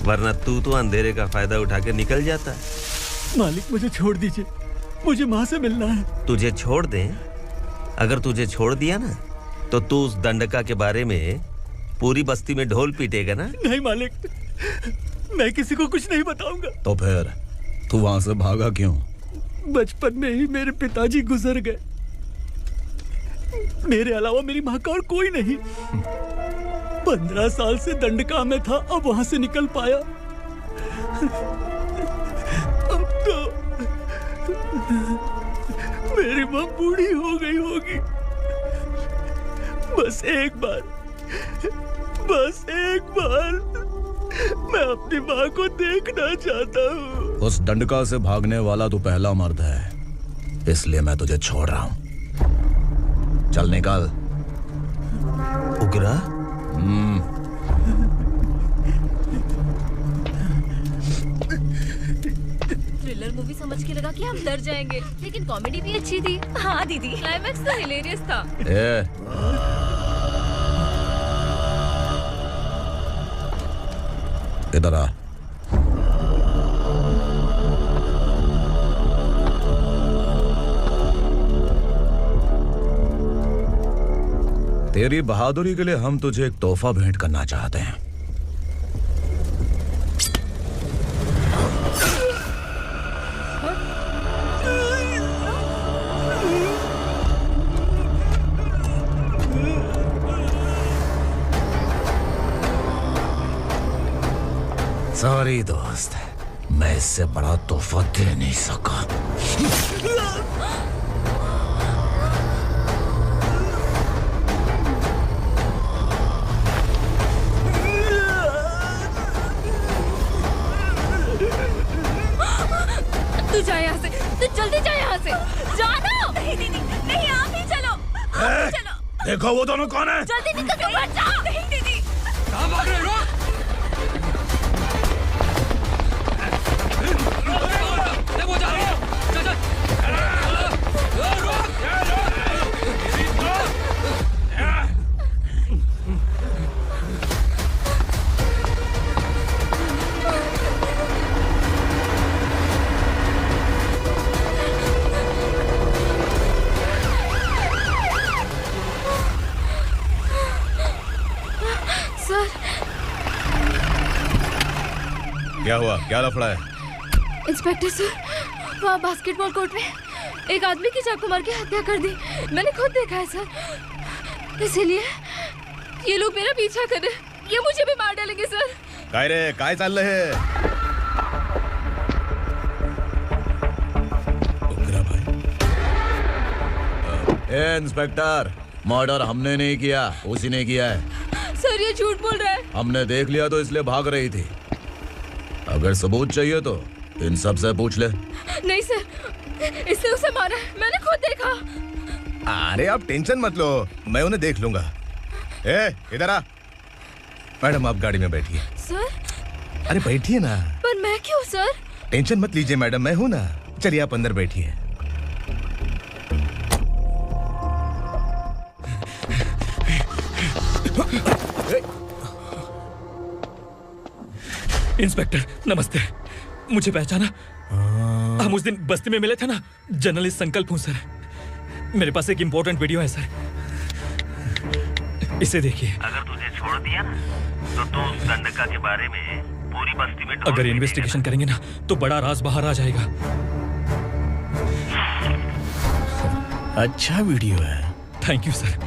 वरना तू तो अंधेरे का फायदा उठा के निकल जाता है। मालिक मुझे छोड़ दीजिए, मुझे माँ से मिलना है। तुझे छोड़ दें? अगर तुझे छोड़ दिया ना तो तू उस दंडका के बारे में पूरी बस्ती में ढोल पीटेगा ना। नहीं मालिक, मैं किसी को कुछ नहीं बताऊंगा। तो फिर तू वहां से भागा क्यों? बचपन में ही मेरे पिताजी गुजर गए, मेरे अलावा मेरी माँ का और कोई नहीं। 15 साल से दंडका में था, अब वहां से निकल पाया। अब तो मेरी माँ बूढ़ी हो गई होगी। बस एक बार मैं अपनी माँ को देखना चाहता हूँ। उस दंडका से भागने वाला तू पहला मर्द है, इसलिए मैं तुझे छोड़ रहा हूँ। चल निकल। उग्रा? थ्रिलर मूवी समझ के लगा कि हम डर जाएंगे, लेकिन कॉमेडी भी अच्छी थी। हाँ दीदी, क्लाइमैक्स तो हिलेरियस था। इधर आ। तेरी बहादुरी के लिए हम तुझे एक तोहफा भेंट करना चाहते हैं। सॉरी दोस्त, मैं इससे बड़ा तोहफा दे नहीं सका। तू जा यहाँ से, तू जल्दी जा यहाँ से। जाना। नहीं दीदी, नहीं आप ही चलो, आप ही चलो। देखो वो दोनों कौन है? जल्दी निकल के मत जाओ। नहीं दीदी। कहाँ भाग रहे हो? वो जा रही है। चल चल। सर, क्या हुआ? क्या लफड़ा है? इंस्पेक्टर सर, वहाँ बास्केटबॉल कोर्ट में एक आदमी की चाकू मार के हत्या कर दी। मैंने खुद देखा है सर, इसीलिए ये लोग मेरा पीछा कर रहे हैं। ये मुझे भी मार डालेंगे सर। काय रे, काय चाल रहे हैं? ए इंस्पेक्टर, मर्डर हमने नहीं किया, उसी ने किया है। सर ये झूठ बोल रहा है। हमने देख लिया तो इसलिए भाग रही थी। अगर सबूत चाहिए तो इन सब से पूछ ले। नहीं सर, इसने उसे मारा है, मैंने खुद देखा। अरे आप टेंशन मत लो, मैं उन्हें देख लूंगा। ए, इधर आ। मैडम आप गाड़ी में बैठिए। सर? अरे बैठिए ना। पर मैं क्यों सर? टेंशन मत लीजिए मैडम, मैं हूं ना। चलिए आप अंदर बैठिए। इंस्पेक्टर नमस्ते, मुझे पहचाना? हम उस दिन बस्ती में मिले थे ना, जर्नलिस्ट संकल्प हूं सर। मेरे पास एक इंपॉर्टेंट वीडियो है सर। इसे देखिए। अगर तुझे छोड़ दिया ना तो तू उस गंडका के बारे में पूरी बस्ती में अगर इन्वेस्टिगेशन करेंगे ना तो बड़ा राज बाहर आ जाएगा। अच्छा वीडियो है। Thank you sir.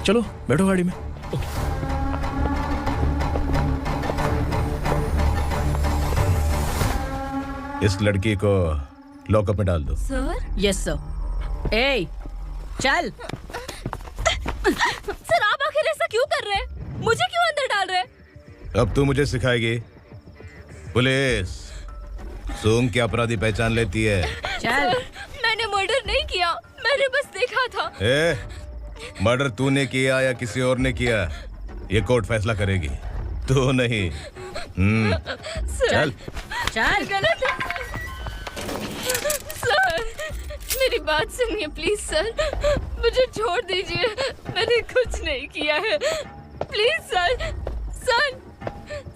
चलो बैठो गाड़ी में। इस लड़की को लॉकअप में डाल दो। सर? Yes sir. ए, चल। सर आप आखिर ऐसा क्यों कर रहे हैं? मुझे क्यों अंदर डाल रहे हैं? अब तू मुझे सिखाएगी? पुलिस सूंघ के अपराधी पहचान लेती है। सर, मैंने मर्डर नहीं किया, मैंने बस देखा था। मर्डर तूने किया या किसी और ने किया ये कोर्ट फैसला करेगी, तू नहीं। चल चल। गलत है सर, मेरी बात सुनिए प्लीज सर, मुझे छोड़ दीजिए, मैंने कुछ नहीं किया है, please sir. Sir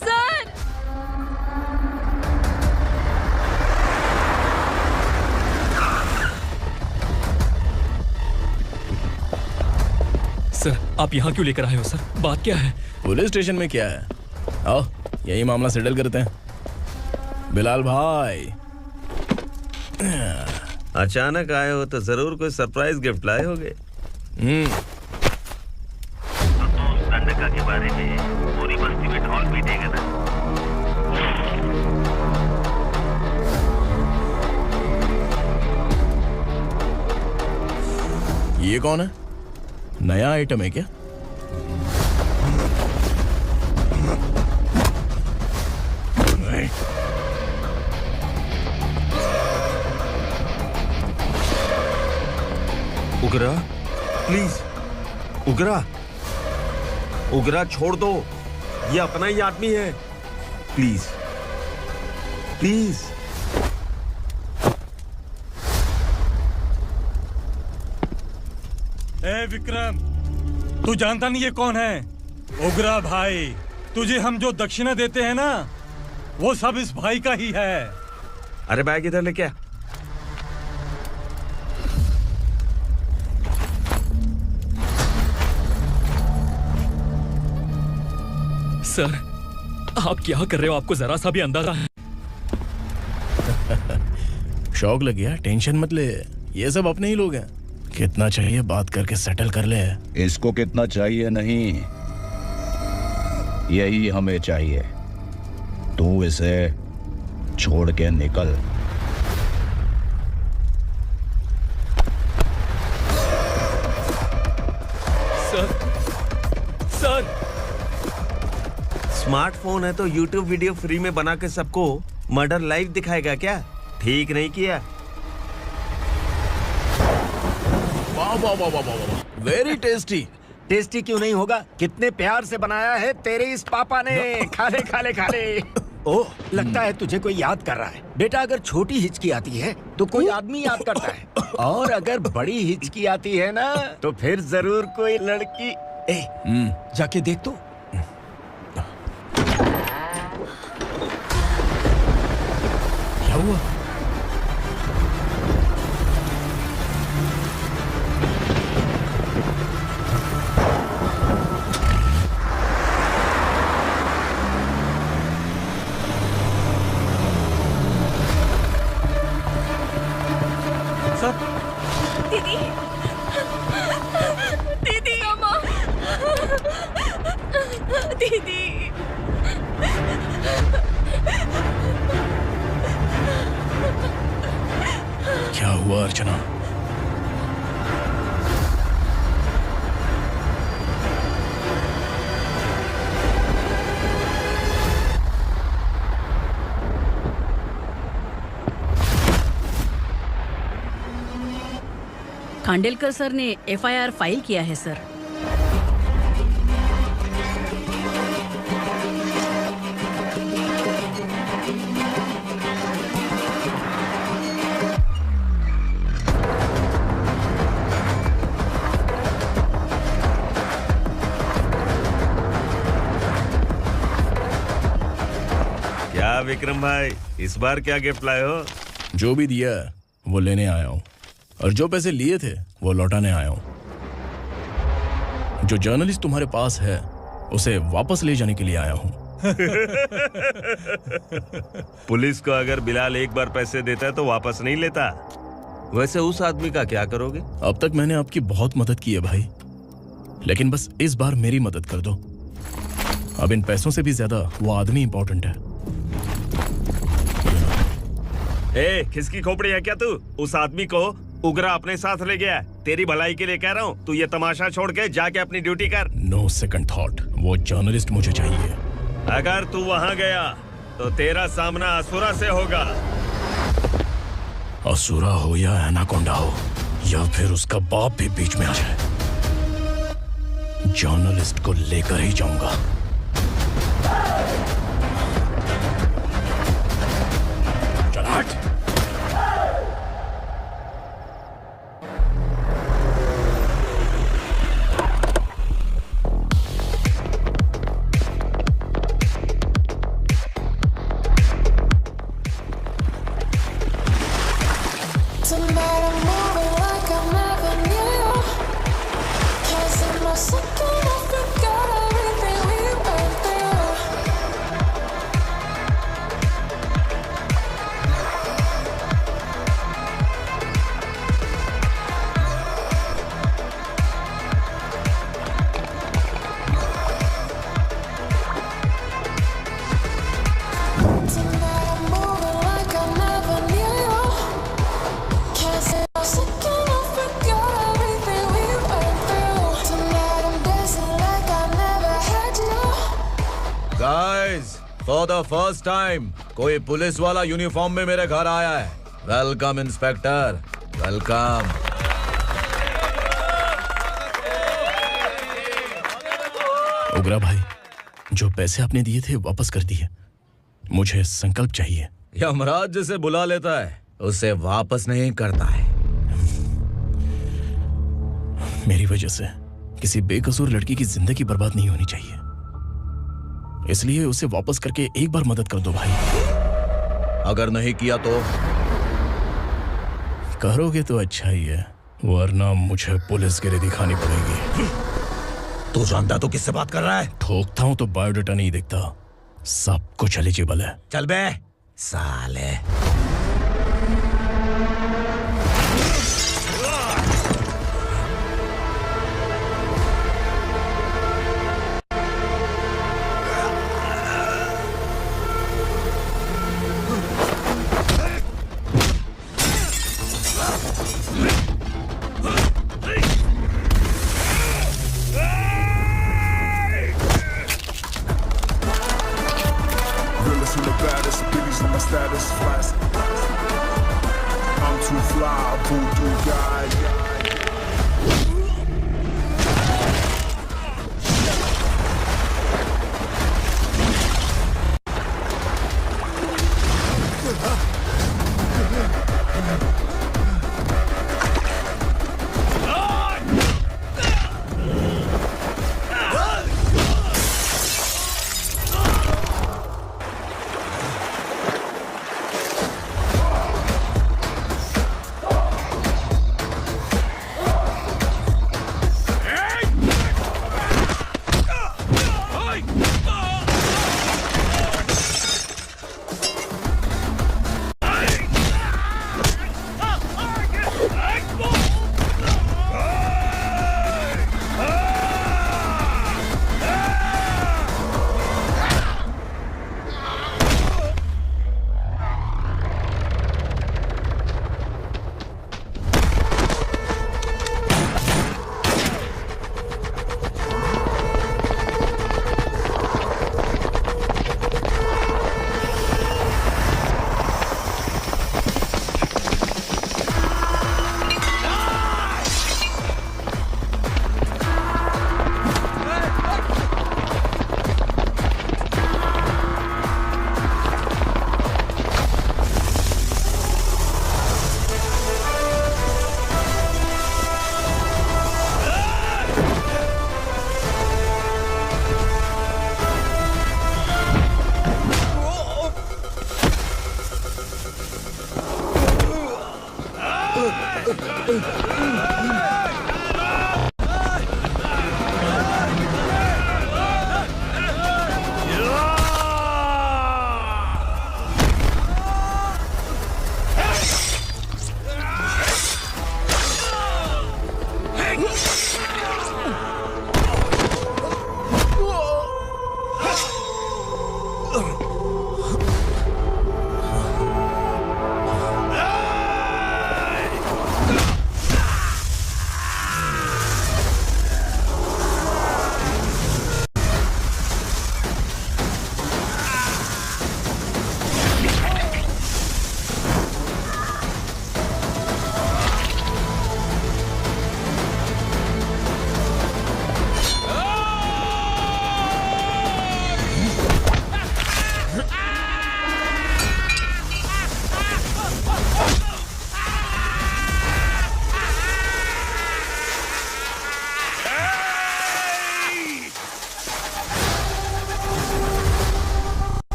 sir sir आप यहाँ क्यों लेकर आए हो सर? बात क्या है? पुलिस स्टेशन में क्या है? आओ यही मामला सेटल करते हैं। बिलाल भाई अचानक आए हो तो जरूर कोई सरप्राइज गिफ्ट लाए होगे। तो तू उस गंडका के बारे में पूरी बस्ती में ढोल पीटेगा ना। ये कौन है? नया आइटम है क्या? उगरा प्लीज, उगरा उगरा छोड़ दो, ये अपना ही आदमी है। Please please. ए विक्रम, तू जानता नहीं ये कौन है? उगरा भाई। तुझे हम जो दक्षिणा देते हैं ना वो सब इस भाई का ही है। अरे बैग इधर लेके आ। सर आप क्या कर रहे हो? आपको जरा सा भी अंदाजा है? शौक लग गया? टेंशन मत ले, ये सब अपने ही लोग हैं। कितना चाहिए बात करके सेटल कर ले। इसको कितना चाहिए नहीं, यही हमें चाहिए। तू इसे छोड़ के निकल। सर स्मार्टफोन है तो YouTube वीडियो फ्री में बना के सबको मर्डर लाइव दिखाएगा क्या? ठीक नहीं किया। वाह वाह वाह वाह वाह, वेरी टेस्टी। टेस्टी क्यों नहीं होगा? कितने प्यार से बनाया है तेरे इस पापा ने। खा ले खा ले खा ले। ओह, लगता है तुझे कोई याद कर रहा है। बेटा अगर छोटी हिचकी आती है तो कोई आदमी याद करता है, और अगर बड़ी हिचकी आती है ना तो फिर जरूर कोई लड़की। जाके देख तो। क्या हुआ? दीदी, दीदी, अम्मा, दीदी। क्या हुआ अर्चना? खांडेलकर सर ने एफआईआर फाइल किया है सर। क्या विक्रम भाई, इस बार क्या गिफ्ट लाए हो? जो भी दिया वो लेने आया हूँ, और जो पैसे लिए थे वो लौटाने आया हूँ। जो जर्नलिस्ट तुम्हारे पास है उसे वापस ले जाने के लिए आया हूँ। पुलिस को अगर बिलाल एक बार पैसे देता है तो वापस नहीं लेता। वैसे उस आदमी का क्या करोगे? अब तक मैंने आपकी बहुत मदद की है भाई, लेकिन बस इस बार मेरी मदद कर दो। अब इन पैसों से भी ज्यादा वो आदमी इंपॉर्टेंट है। ए, किसकी खोपड़ी है क्या तू? उस आदमी को उगरा अपने साथ ले गया। तेरी भलाई के लिए कह रहा हूँ, तू ये तमाशा छोड़ के जाके अपनी ड्यूटी कर। नो सेकंड थॉट, वो जर्नलिस्ट मुझे चाहिए। अगर तू वहाँ गया तो तेरा सामना असुरा से होगा। असुरा हो या एनाकोंडा हो या फिर उसका बाप भी बीच में आ जाए, जर्नलिस्ट को लेकर ही जाऊंगा। चल हट। फॉर द फर्स्ट टाइम कोई पुलिस वाला यूनिफॉर्म में मेरे घर आया है। Welcome inspector, welcome. उगरा भाई, जो पैसे आपने दिए थे वापस कर दिए। मुझे संकल्प चाहिए। यमराज जिसे बुला लेता है उसे वापस नहीं करता है। मेरी वजह से किसी बेकसूर लड़की की जिंदगी बर्बाद नहीं होनी चाहिए, इसलिए उसे वापस करके एक बार मदद कर दो भाई। अगर नहीं किया तो? करोगे तो अच्छा ही है, वरना मुझे पुलिसगिरी दिखानी पड़ेगी। तू जानता तो किससे बात कर रहा है? ठोकता हूं तो बायोडाटा नहीं दिखता, सब कुछ एलिजिबल है। चल बे साले। Realest and the baddest, biggies on my status, flash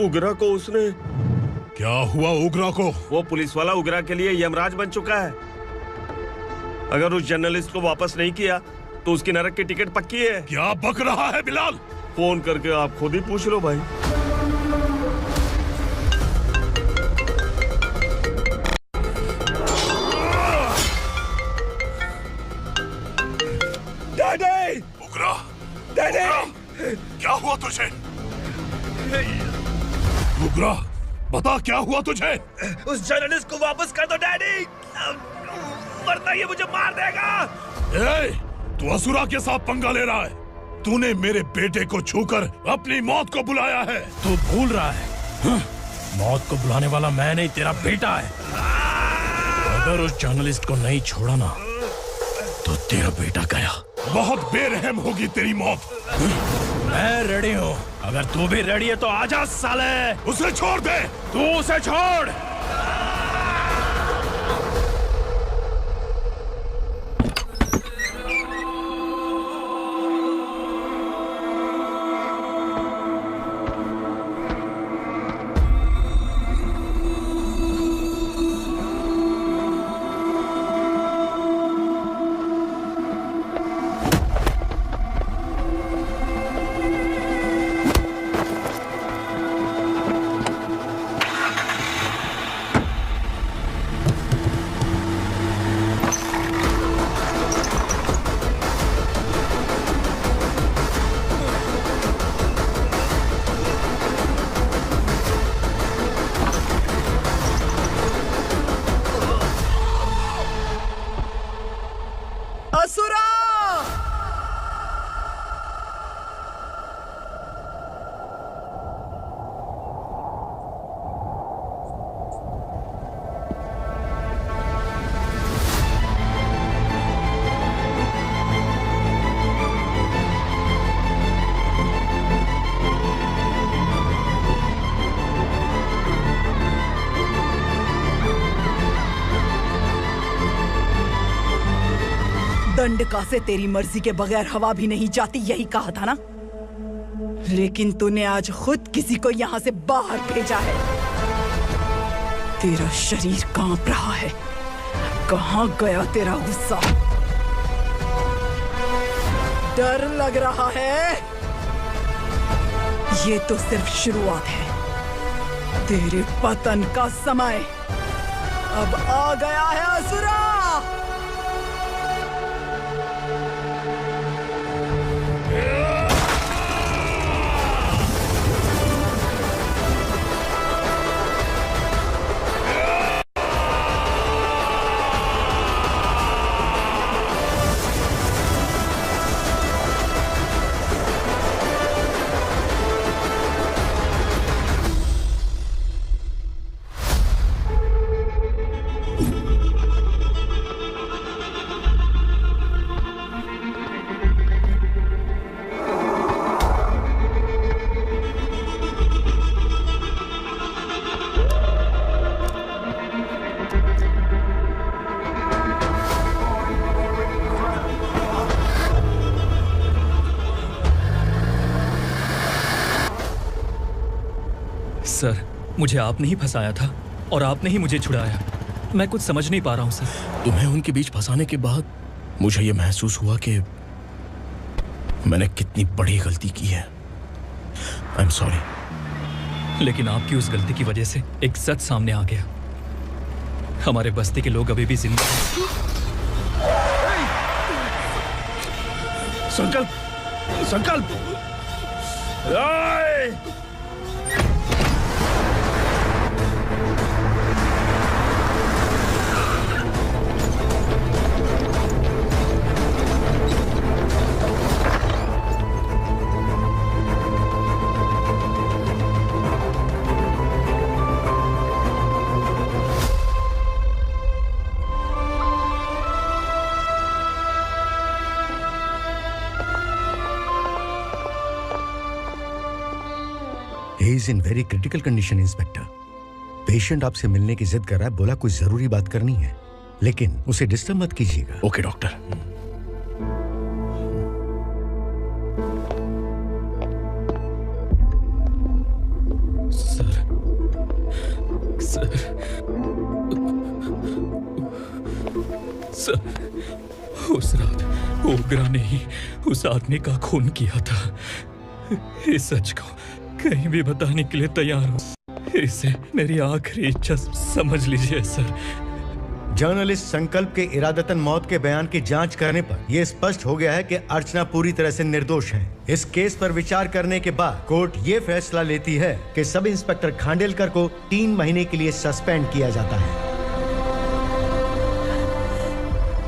उगरा को उसने। क्या हुआ उगरा को? वो पुलिस वाला उगरा के लिए यमराज बन चुका है। अगर उस जर्नलिस्ट को वापस नहीं किया तो उसकी नरक की टिकट पक्की है। क्या बक रहा है बिलाल? फोन करके आप खुद ही पूछ लो भाई। डैडी! उगरा! डैडी! क्या हुआ तुझे? उगरा, बता क्या हुआ तुझे? उस जर्नलिस्ट को वापस कर दो डैडी, वरना ये मुझे मार देगा। तू असुरा के साथ पंगा ले रहा है। तूने मेरे बेटे को छूकर अपनी मौत को बुलाया है। तू भूल रहा है, मौत को बुलाने वाला मैं नहीं, तेरा बेटा है। अगर उस जर्नलिस्ट को नहीं छोड़ा ना तो तेरा बेटा गया। बहुत बेरहम होगी तेरी मौत। मैं रेडी हूँ, अगर तू भी रेडी है तो आजा साले। उसे छोड़ दे। तू उसे छोड़। दंडका से तेरी मर्जी के बगैर हवा भी नहीं जाती, यही कहा था ना? लेकिन तूने आज खुद किसी को यहाँ से बाहर भेजा है। तेरा शरीर कांप रहा है। कहाँ गया तेरा गुस्सा? डर लग रहा है? ये तो सिर्फ शुरुआत है। तेरे पतन का समय अब आ गया है असुरा। सर, मुझे आपने ही फंसाया था और आपने ही मुझे छुड़ाया। मैं कुछ समझ नहीं पा रहा हूँ सर। तुम्हें उनके बीच फंसाने के बाद मुझे ये महसूस हुआ कि मैंने कितनी बड़ी गलती की है। I am sorry. लेकिन आपकी उस गलती की वजह से एक सच सामने आ गया। हमारे बस्ती के लोग अभी भी जिंदा हैं। संकल्प, संकल्प। He is in very critical condition, inspector. Patient आपसे मिलने की जिद कर रहा है, बोला कुछ जरूरी बात करनी है, लेकिन उसे डिस्टर्ब मत कीजिएगा। Okay doctor. सर, उस रात ओग्रा ने ही उस आदमी का खून किया था। इस सच को कहीं भी बताने के लिए तैयार हूँ। इसे मेरी आखिरी इच्छा समझ लीजिए सर। जर्नलिस्ट संकल्प के इरादतन मौत के बयान की जांच करने पर यह स्पष्ट हो गया है कि अर्चना पूरी तरह से निर्दोष है। इस केस पर विचार करने के बाद कोर्ट ये फैसला लेती है कि सब इंस्पेक्टर खांडेलकर को 3 महीने के लिए सस्पेंड किया जाता है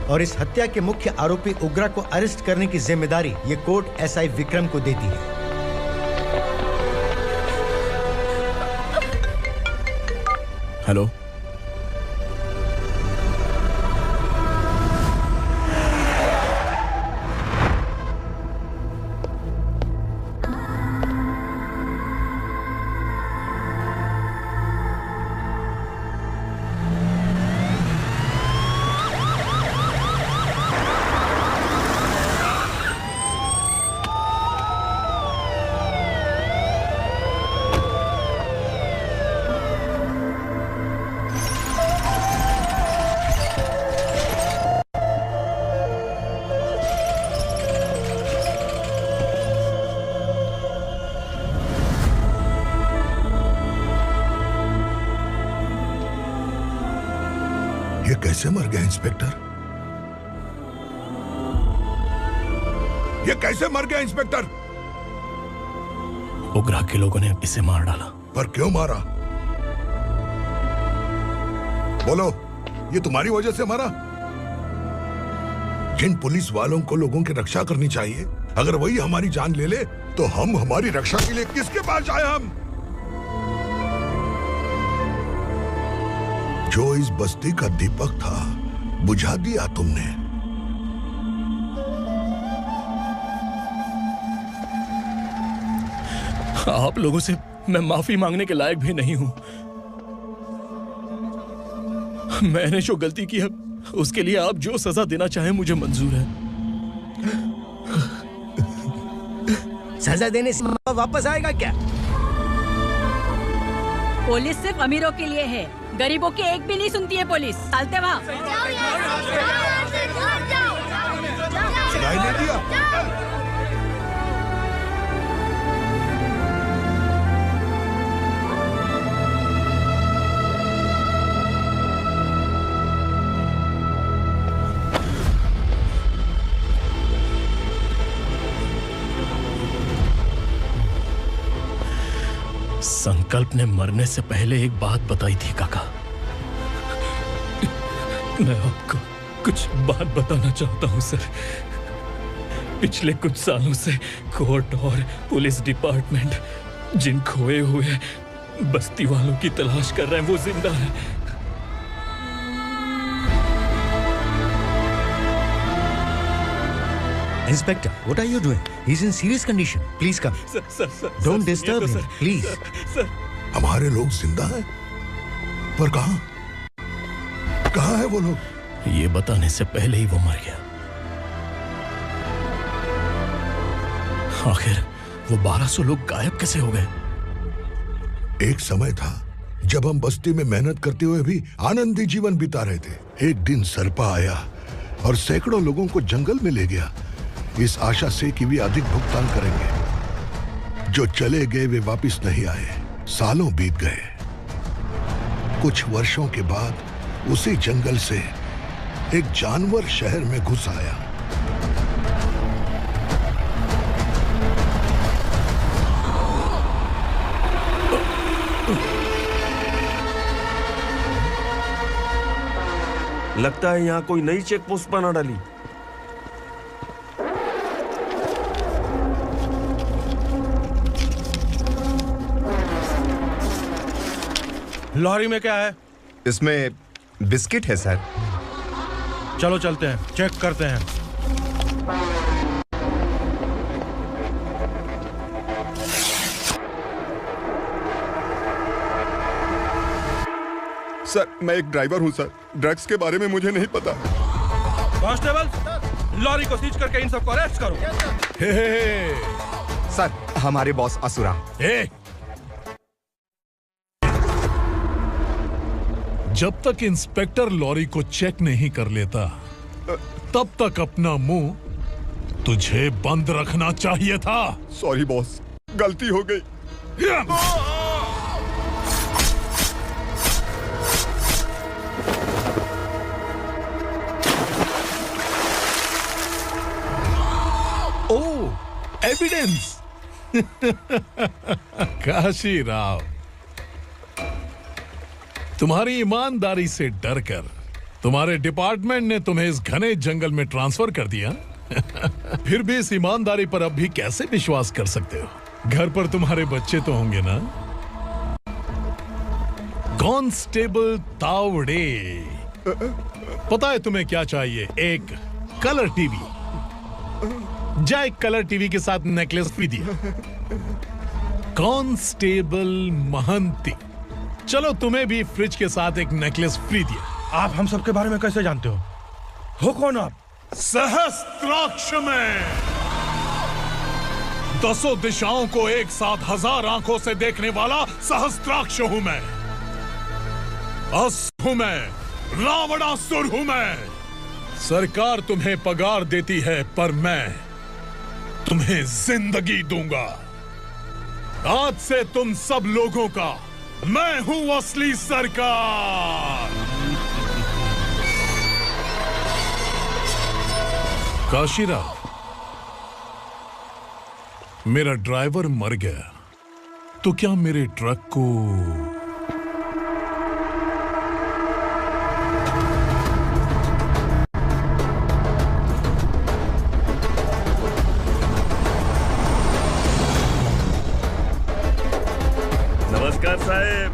और इस हत्या के मुख्य आरोपी उग्रा को अरेस्ट करने की जिम्मेदारी ये कोर्ट एसआई विक्रम को देती है। हेलो, कैसे मर गया इंस्पेक्टर? ये कैसे मर गया इंस्पेक्टर? उग्रा के लोगों ने इसे मार डाला। पर क्यों मारा? बोलो, ये तुम्हारी वजह से मरा? जिन पुलिस वालों को लोगों की रक्षा करनी चाहिए, अगर वही हमारी जान ले ले तो हम हमारी रक्षा के लिए किसके पास जाए? हम जो इस बस्ती का दीपक था बुझा दिया तुमने। आप लोगों से मैं माफी मांगने के लायक भी नहीं हूं। मैंने जो गलती की है उसके लिए आप जो सजा देना चाहें मुझे मंजूर है। सजा देने से वापस आएगा क्या? पुलिस सिर्फ अमीरों के लिए है, गरीबों की एक भी नहीं सुनती है पुलिस। चलते वहाँ। सुनाई नहीं दिया? संकल्प ने मरने से पहले एक बात बताई थी काका। मैं आपको कुछ बात बताना चाहता हूं सर। पिछले कुछ सालों से कोर्ट और पुलिस डिपार्टमेंट जिन खोए हुए बस्ती वालों की तलाश कर रहे हैं वो जिंदा है। Inspector, what are you doing? He's in serious condition. Please come. Sir, Don't disturb him, please. Sir. हमारे लोग जिंदा हैं, पर कहां? कहां है वो लोग? ये बताने से पहले ही वो मर गया। आखिर वो 1200 लोग गायब कैसे हो गए? एक समय था जब हम बस्ती में मेहनत करते हुए भी आनंदी जीवन बिता रहे थे। एक दिन सरपा आया और सैकड़ों लोगों को जंगल में ले गया, इस आशा से कि वे अधिक भुगतान करेंगे। जो चले गए वे वापस नहीं आए। सालों बीत गए। कुछ वर्षों के बाद उसी जंगल से एक जानवर शहर में घुस आया। लगता है यहाँ कोई नई चेक पोस्ट बना डाली। लॉरी में क्या है? इसमें बिस्किट है सर। चलो चलते हैं, चेक करते हैं। सर, मैं एक ड्राइवर हूं सर। ड्रग्स के बारे में मुझे नहीं पता। कांस्टेबल, लॉरी को सीज करके इन सबको अरेस्ट करो। सर, हमारे बॉस असुरा। जब तक इंस्पेक्टर लॉरी को चेक नहीं कर लेता तब तक अपना मुंह तुझे बंद रखना चाहिए था। सॉरी बॉस, गलती हो गई। ओह, एविडेंस। काशी राव, तुम्हारी ईमानदारी से डरकर तुम्हारे डिपार्टमेंट ने तुम्हें इस घने जंगल में ट्रांसफर कर दिया। फिर भी इस ईमानदारी पर अब भी कैसे विश्वास कर सकते हो? घर पर तुम्हारे बच्चे तो होंगे ना? कांस्टेबल तावड़े, पता है तुम्हें क्या चाहिए? एक कलर टीवी। जा एक कलर टीवी के साथ नेकलेस फ्री दिया। कांस्टेबल महंती, चलो तुम्हें भी फ्रिज के साथ एक नेकलेस फ्री दिया। आप हम सबके बारे में कैसे जानते हो कौन आप? सहस्त्राक्ष में 10 दिशाओं को एक साथ 1000 आंखों से देखने वाला सहस्त्राक्ष हूं मैं। असुर हूं मैं, रावणासुर हूं मैं। सरकार तुम्हें पगार देती है पर मैं तुम्हें जिंदगी दूंगा। आज से तुम सब लोगों का मैं हूं असली सरकार। काशीराव, मेरा ड्राइवर मर गया तो क्या मेरे ट्रक को नमस्कार साहब।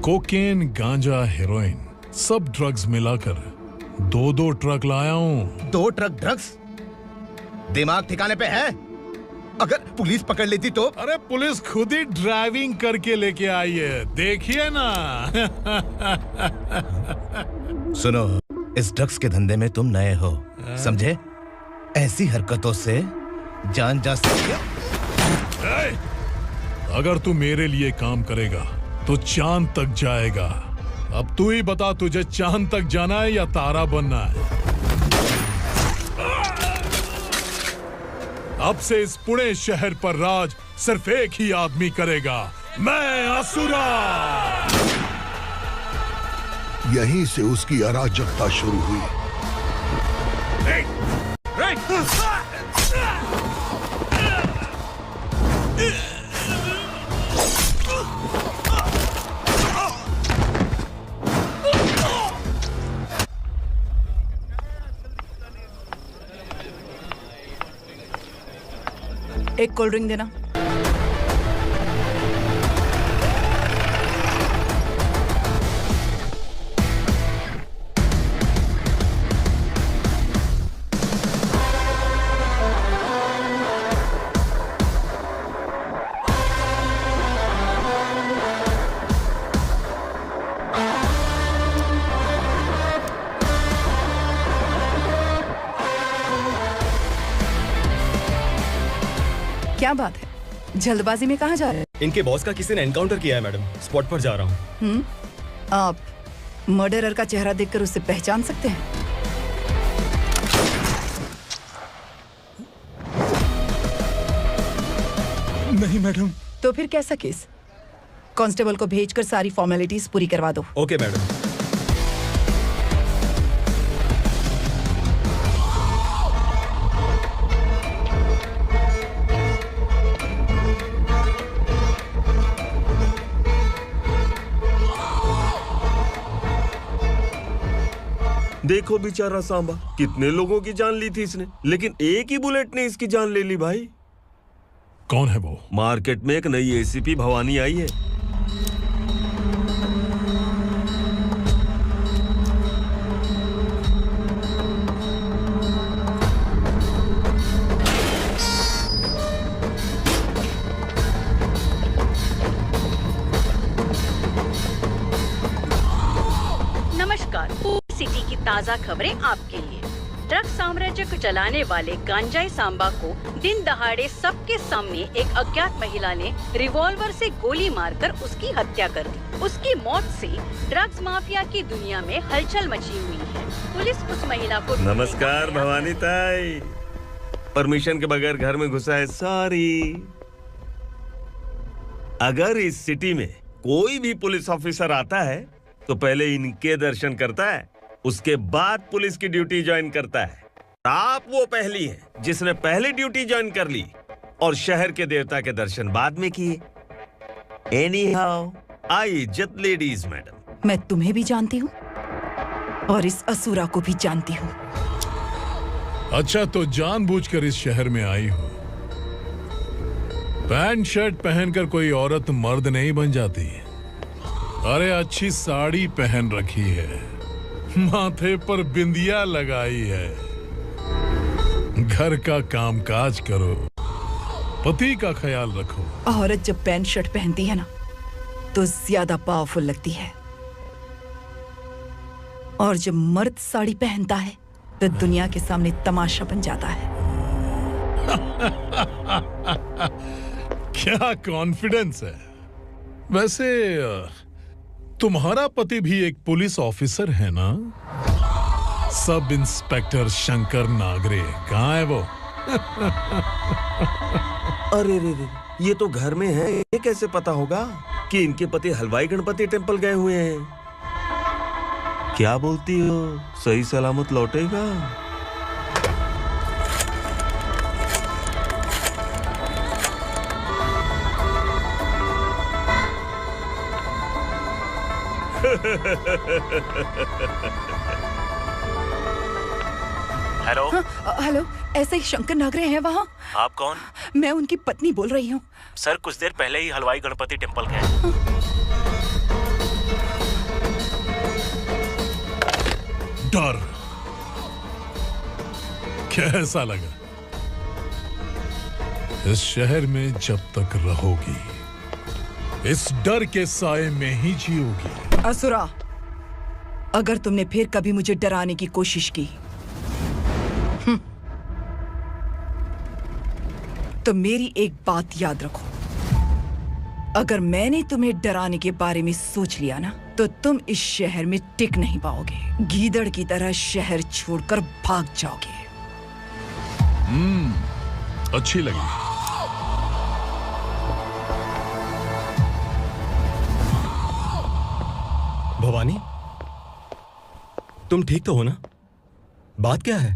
कोकेन, गांजा, हेरोइन, सब ड्रग्स मिलाकर 2 ट्रक लाया हूं। 2 ट्रक ड्रग्स? दिमाग ठिकाने पे है? अगर पुलिस पकड़ लेती तो? अरे पुलिस खुद ही ड्राइविंग करके लेके आई है, देखिए ना। सुनो, इस ड्रग्स के धंधे में तुम नए हो, समझे? ऐसी हरकतों से जान जा सकती है। अगर तू मेरे लिए काम करेगा तो चांद तक जाएगा। अब तू ही बता, तुझे चांद तक जाना है या तारा बनना है? अब से इस पुणे शहर पर राज सिर्फ एक ही आदमी करेगा, मैं असुरा। यहीं से उसकी अराजकता शुरू हुई। एक कोल्ड ड्रिंक देना। क्या बात है, जल्दबाजी में कहाँ जा रहे हैं? इनके बॉस का किसी ने एनकाउंटर किया है मैडम, स्पॉट पर जा रहा हूँ। आप मर्डरर का चेहरा देखकर उसे पहचान सकते हैं? नहीं मैडम। तो फिर कैसा केस? कांस्टेबल को भेजकर सारी फॉर्मेलिटीज पूरी करवा दो। Okay madam. देखो बेचारा सांबा, कितने लोगों की जान ली थी इसने, लेकिन एक ही बुलेट ने इसकी जान ले ली भाई। कौन है वो? मार्केट में एक नई एसीपी भवानी आई है। नमस्कार, सिटी की ताजा खबरें आपके लिए। ड्रग साम्राज्य को चलाने वाले गांजाई सांबा को दिन दहाड़े सबके सामने एक अज्ञात महिला ने रिवॉल्वर से गोली मारकर उसकी हत्या कर दी। उसकी मौत से ड्रग्स माफिया की दुनिया में हलचल मची हुई है। पुलिस उस महिला को नमस्कार भवानी ताई, परमिशन के बगैर घर में घुसा है, सॉरी। अगर इस सिटी में कोई भी पुलिस ऑफिसर आता है तो पहले इनके दर्शन करता है, उसके बाद पुलिस की ड्यूटी ज्वाइन करता है। आप वो पहली है जिसने पहले ड्यूटी ज्वाइन कर ली और शहर के देवता के दर्शन बाद में किए। एनीहाउ, आई इज्जत लेडीज मैडम। मैं तुम्हें भी जानती हूँ और इस असुरा को भी जानती हूँ। अच्छा, तो जानबूझकर इस शहर में आई हो। पैंट शर्ट पहनकर कोई औरत मर्द नहीं बन जाती। अरे अच्छी साड़ी पहन रखी है, माथे पर बिंदिया लगाई है, घर का कामकाज करो, पति का ख्याल रखो। औरत जब पैंट शर्ट पहनती है ना तो ज्यादा पावरफुल लगती है, और जब मर्द साड़ी पहनता है तो दुनिया के सामने तमाशा बन जाता है। क्या कॉन्फिडेंस है। वैसे तुम्हारा पति भी एक पुलिस ऑफिसर है ना? सब इंस्पेक्टर शंकर नागरे, कहाँ है वो? अरे रे रे, ये तो घर में है, ये कैसे पता होगा कि इनके पति हलवाई गणपति टेम्पल गए हुए हैं? क्या बोलती हो, सही सलामत लौटेगा? हेलो। हेलो, ऐसे ही शंकर नागरे हैं वहाँ? आप कौन? मैं उनकी पत्नी बोल रही हूँ। सर, कुछ देर पहले ही हलवाई गणपति टेम्पल गए। डर कैसा लगा? इस शहर में जब तक रहोगी इस डर के साए में ही जियोगी। असुरा, अगर तुमने फिर कभी मुझे डराने की कोशिश की तो मेरी एक बात याद रखो, अगर मैंने तुम्हें डराने के बारे में सोच लिया ना तो तुम इस शहर में टिक नहीं पाओगे। गीदड़ की तरह शहर छोड़कर भाग जाओगे। अच्छी लगी। भवानी, तुम ठीक तो हो ना? बात क्या है?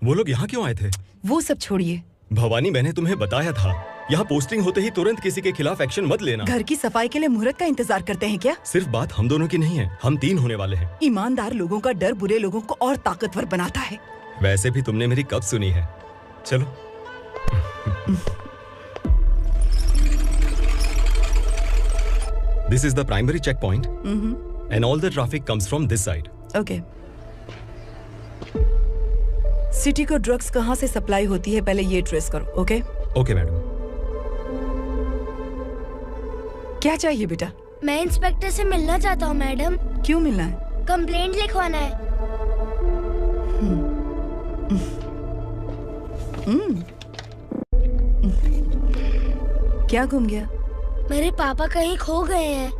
वो लोग यहाँ क्यों आए थे? वो सब छोड़िए भवानी, मैंने तुम्हें बताया था यहाँ पोस्टिंग होते ही तुरंत किसी के खिलाफ एक्शन मत लेना। घर की सफाई के लिए मुहूर्त का इंतजार करते हैं क्या? सिर्फ बात हम दोनों की नहीं है, हम 3 होने वाले हैं। ईमानदार लोगों का डर बुरे लोगों को और ताकतवर बनाता है। वैसे भी तुमने मेरी कब सुनी है? चलो। This is the primary checkpoint, and all the traffic comes from this side. Okay. City को ड्रग्स कहाँ से सप्लाई होती है पहले ये ट्रेस करो, ओके? Okay madam. क्या चाहिए बेटा? मैं इंस्पेक्टर से मिलना चाहता हूँ मैडम। क्यों मिलना है? कंप्लेंट लिखवाना है। क्या घूम गया? मेरे पापा कहीं खो गए हैं।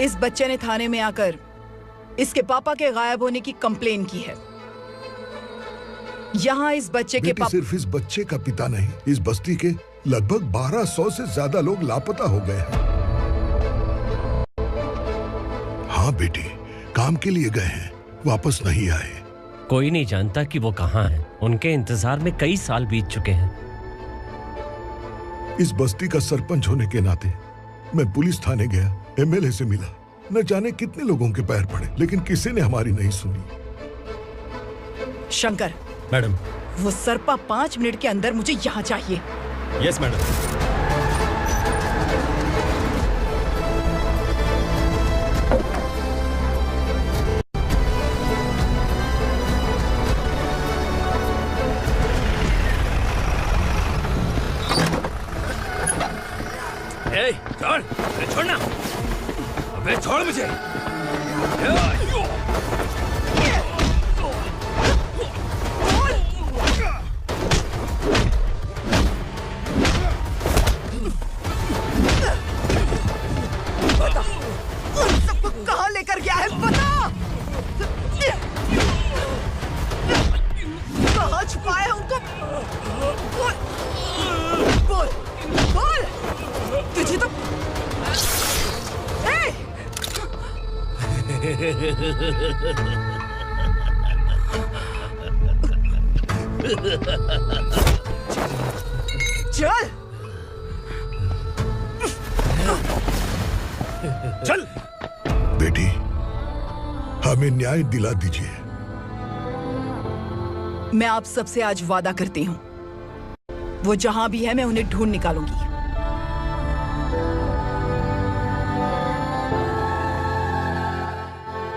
इस बच्चे ने थाने में आकर इसके पापा के गायब होने की कंप्लेन की है। यहाँ इस बच्चे के पापा सिर्फ इस बच्चे का पिता नहीं, इस बस्ती के लगभग 1200 से ज्यादा लोग लापता हो गए हैं। हाँ बेटी, काम के लिए गए हैं, वापस नहीं आए। कोई नहीं जानता कि वो कहाँ हैं। उनके इंतजार में कई साल बीत चुके हैं। इस बस्ती का सरपंच होने के नाते मैं पुलिस थाने गया, एमएलए से मिला, न जाने कितने लोगों के पैर पड़े, लेकिन किसी ने हमारी नहीं सुनी। शंकर, मैडम, वो सरपा 5 मिनट के अंदर मुझे यहाँ चाहिए। Yes madam. छोड़, छोड़ना, अबे छोड़ मुझे। बता, उन सबको कहाँ लेकर गया है बता। कहाँ छुपाया है उनको? बोल, बोल, बोल। तुझे तो चल चल बेटी, हमें न्याय दिला दीजिए। मैं आप सबसे आज वादा करती हूँ, वो जहां भी है मैं उन्हें ढूंढ निकालूंगी।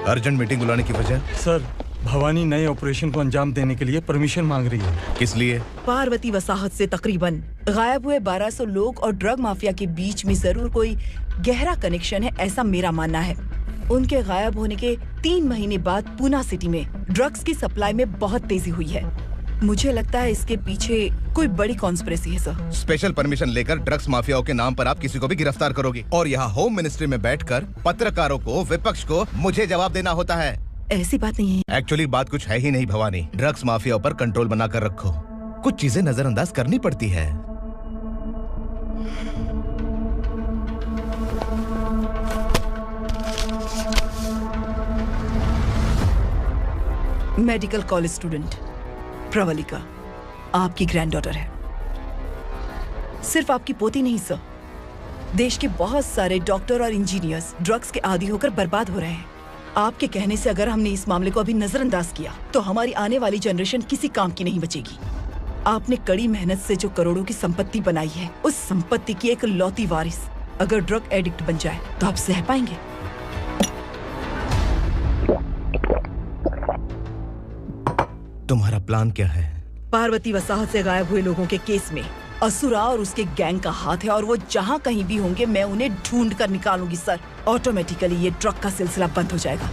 अर्जेंट मीटिंग बुलाने की वजह? सर, भवानी नए ऑपरेशन को अंजाम देने के लिए परमिशन मांग रही है। किस लिए? पार्वती वसाहत से तकरीबन गायब हुए 1200 लोग और ड्रग माफिया के बीच में जरूर कोई गहरा कनेक्शन है, ऐसा मेरा मानना है। उनके गायब होने के 3 महीने बाद पूना सिटी में ड्रग्स की सप्लाई में बहुत तेजी हुई है। मुझे लगता है इसके पीछे कोई बड़ी कॉन्स्पिरेसी है सर। स्पेशल परमिशन लेकर ड्रग्स माफियाओं के नाम पर आप किसी को भी गिरफ्तार करोगे और यहाँ होम मिनिस्ट्री में बैठकर पत्रकारों को, विपक्ष को मुझे जवाब देना होता है। ऐसी बात नहीं है। एक्चुअली बात कुछ है ही नहीं भवानी। ड्रग्स माफियाओं पर कंट्रोल बनाकर रखो। कुछ चीजें नजरअंदाज करनी पड़ती है। मेडिकल कॉलेज स्टूडेंट प्रवलिका आपकी ग्रैंडडॉटर है। सिर्फ आपकी पोती नहीं सर, देश के बहुत सारे डॉक्टर और इंजीनियर्स ड्रग्स के आदी होकर बर्बाद हो रहे हैं। आपके कहने से अगर हमने इस मामले को अभी नजरअंदाज किया तो हमारी आने वाली जनरेशन किसी काम की नहीं बचेगी। आपने कड़ी मेहनत से जो करोड़ों की संपत्ति बनाई है, उस संपत्ति की एक लौती वारिस अगर ड्रग एडिक्ट बन जाए तो आप सह पाएंगे? तुम्हारा प्लान क्या है? पार्वती वसाहत से गायब हुए लोगों के केस में असुरा और उसके गैंग का हाथ है और वो जहाँ कहीं भी होंगे मैं उन्हें ढूंढ कर निकालूंगी सर। ऑटोमेटिकली ये ड्रग का सिलसिला बंद हो जाएगा।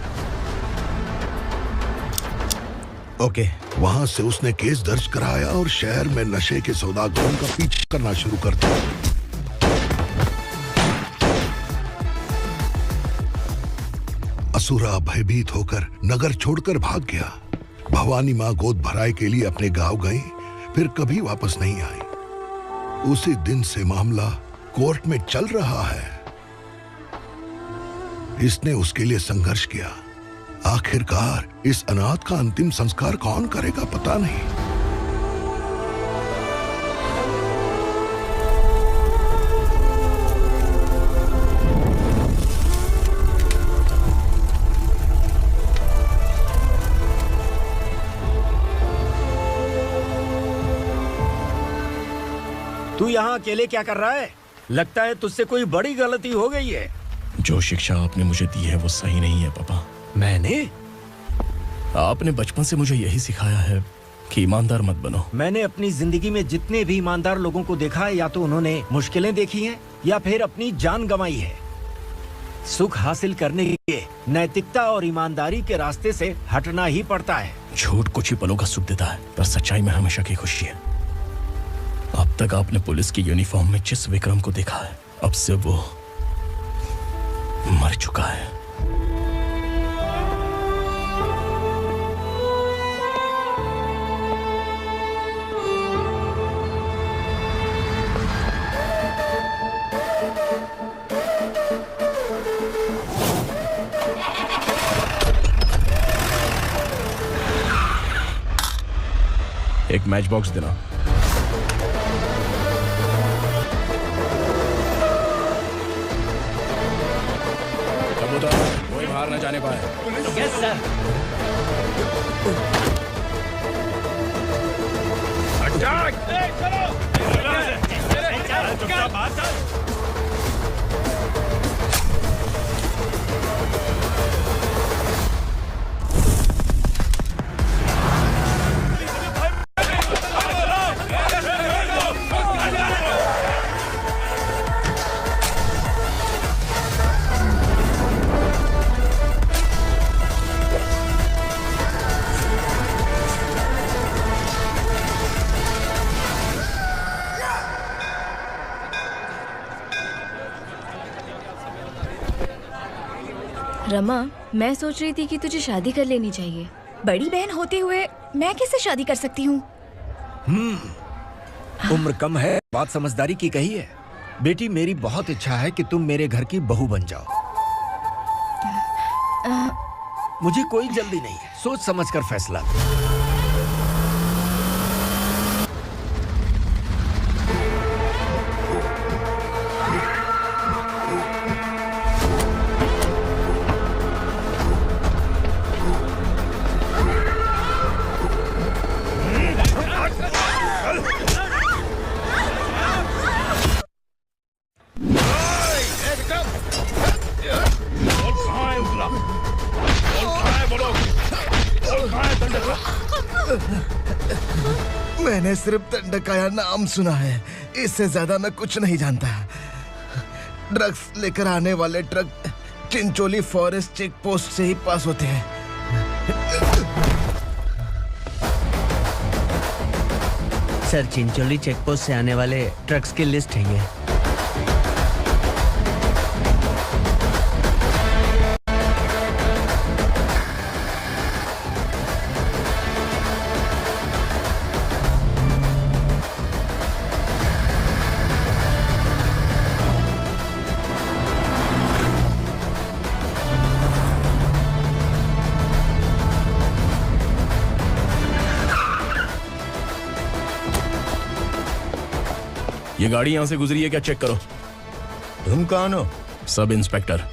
ओके। वहाँ से उसने केस दर्ज कराया और शहर में नशे के सौदागरों का पीछा करना शुरू कर दिया। असुरा भयभीत होकर नगर छोड़कर भाग गया। भवानी माँ गोद भराई के लिए अपने गांव गई, फिर कभी वापस नहीं आई। उसी दिन से मामला कोर्ट में चल रहा है। इसने उसके लिए संघर्ष किया। आखिरकार इस अनाथ का अंतिम संस्कार कौन करेगा पता नहीं। तू यहाँ अकेले क्या कर रहा है? लगता है तुझसे कोई बड़ी गलती हो गई है। जो शिक्षा आपने मुझे दी है वो सही नहीं है पापा। मैंने? आपने बचपन से मुझे यही सिखाया है कि ईमानदार मत बनो। मैंने अपनी जिंदगी में जितने भी ईमानदार लोगों को देखा है, या तो उन्होंने मुश्किलें देखी हैं या फिर अपनी जान गंवाई है। सुख हासिल करने के लिए नैतिकता और ईमानदारी के रास्ते से हटना ही पड़ता है। झूठ कुछ ही पलों का सुख देता है, पर सच्चाई में हमेशा की खुशी है। अब तक आपने पुलिस की यूनिफॉर्म में जिस विक्रम को देखा है, अब से वो मर चुका है। मैच बॉक्स देना। कबूतर कोई बाहर न जाने पाए। Yes sir. रमा, मैं सोच रही थी कि तुझे शादी कर लेनी चाहिए। बड़ी बहन होते हुए मैं कैसे शादी कर सकती हूँ? उम्र कम है, बात समझदारी की कही है। बेटी, मेरी बहुत इच्छा है कि तुम मेरे घर की बहू बन जाओ। मुझे कोई जल्दी नहीं है, सोच समझकर फैसला। मैंने सिर्फ दंडकाया नाम सुना है, इससे ज्यादा मैं कुछ नहीं जानता। ड्रग्स लेकर आने वाले truck Chincholi forest check post से ही पास होते हैं। सर, चिंचोली चेक पोस्ट से आने वाले ट्रक्स की लिस्ट है ये। ये गाड़ी यहां से गुजरी है क्या, चेक करो। तुम कौन हो? Sub inspector.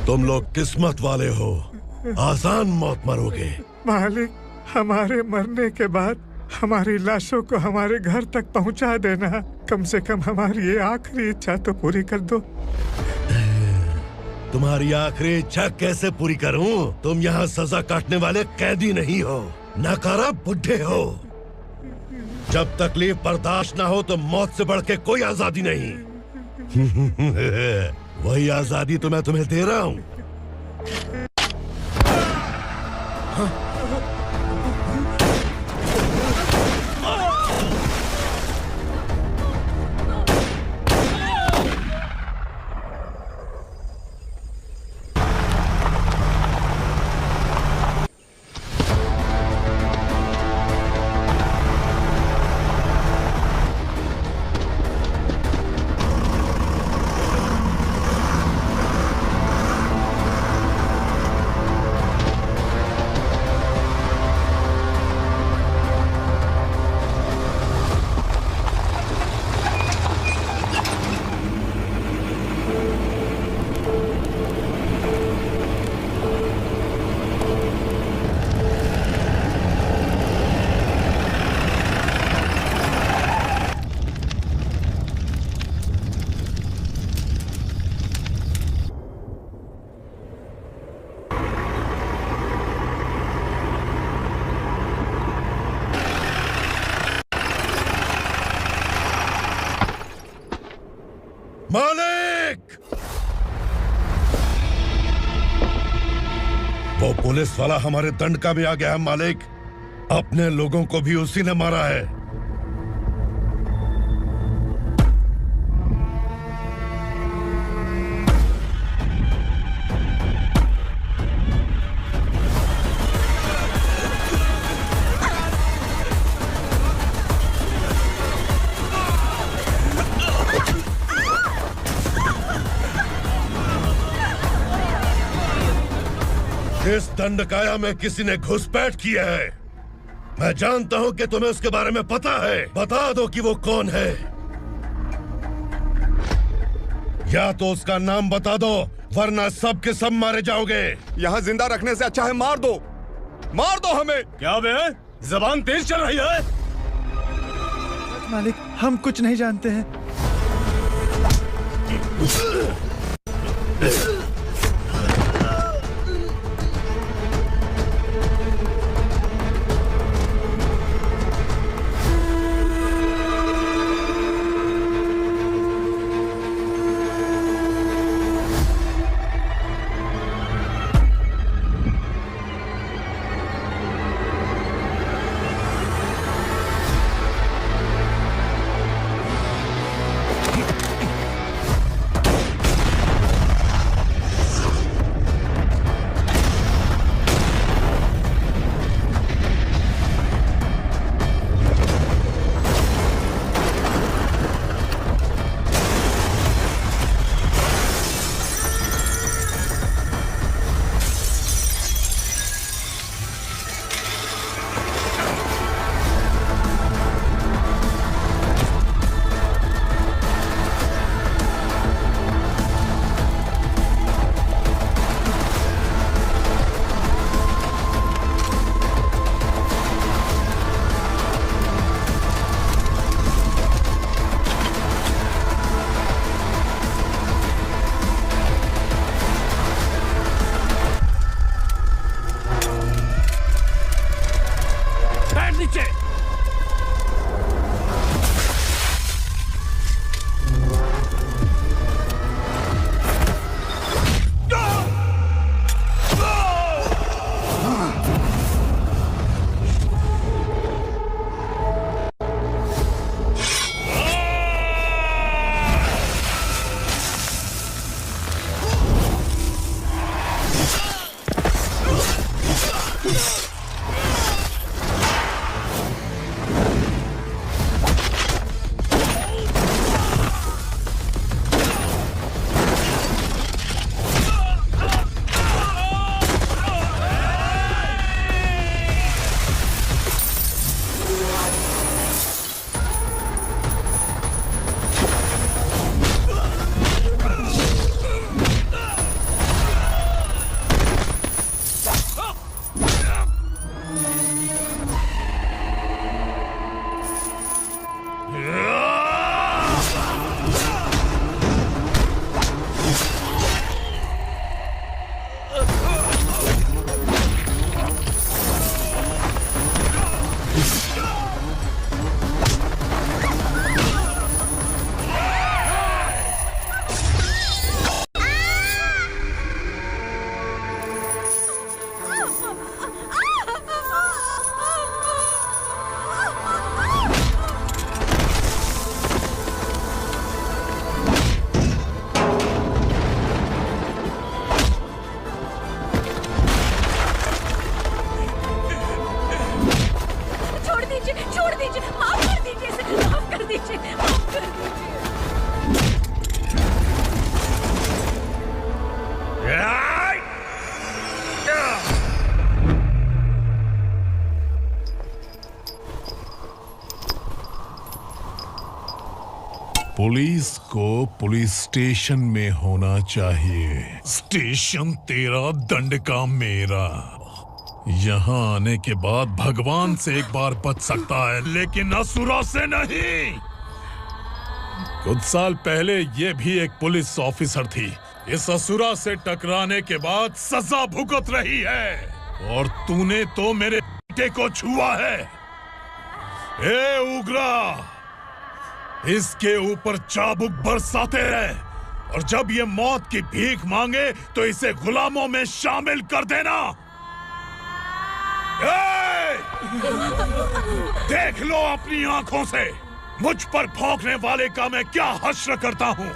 तुम लोग किस्मत वाले हो, आसान मौत मरोगे। मालिक, हमारे मरने के बाद हमारी लाशों को हमारे घर तक पहुंचा देना। कम से कम हमारी ये आखिरी इच्छा तो पूरी कर दो। तुम्हारी आखिरी इच्छा कैसे पूरी करूं? तुम यहाँ सजा काटने वाले कैदी नहीं हो, नकारा बुढ़े हो। जब तकलीफ बर्दाश्त ना हो तो मौत से बढ़ के कोई आजादी नहीं। वही आजादी तो मैं तुम्हें दे रहा हूँ। मालिक! वो पुलिस वाला हमारे दंडका में आ गया है मालिक। अपने लोगों को भी उसी ने मारा है। इस दंडकाया में किसी ने घुसपैठ किया है। मैं जानता हूं कि तुम्हें उसके बारे में पता है। बता दो कि वो कौन है, या तो उसका नाम बता दो, वरना सब के सब मारे जाओगे। यहाँ जिंदा रखने से अच्छा है मार दो हमें। क्या बे? जबान तेज चल रही है। मालिक, हम कुछ नहीं जानते हैं। पुलिस को पुलिस स्टेशन में होना चाहिए। स्टेशन तेरा, दंडका मेरा। यहाँ आने के बाद भगवान से एक बार बच सकता है, लेकिन असुरा से नहीं। कुछ साल पहले ये भी एक पुलिस ऑफिसर थी। इस असुरा से टकराने के बाद सजा भुगत रही है, और तूने तो मेरे बेटे को छुआ है। ए उग्रा, इसके ऊपर चाबुक बरसाते रहे और जब ये मौत की भीख मांगे तो इसे गुलामों में शामिल कर देना। देख लो अपनी आंखों से मुझ पर भौंकने वाले का मैं क्या हश्र करता हूं।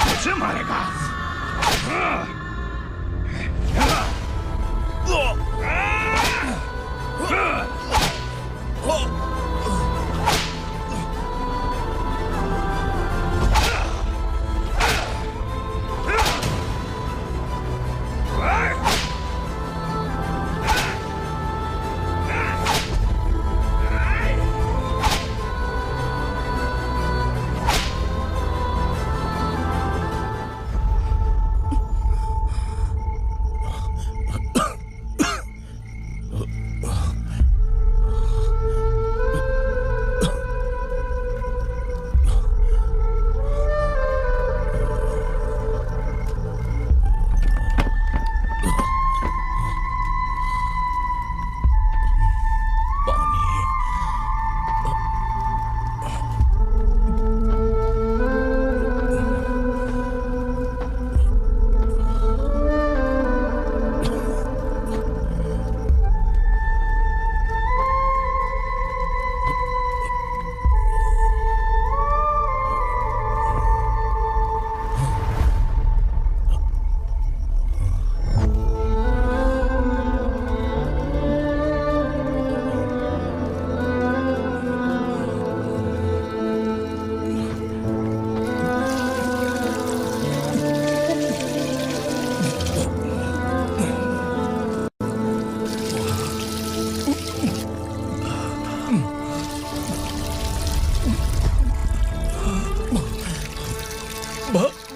मुझे मारेगा।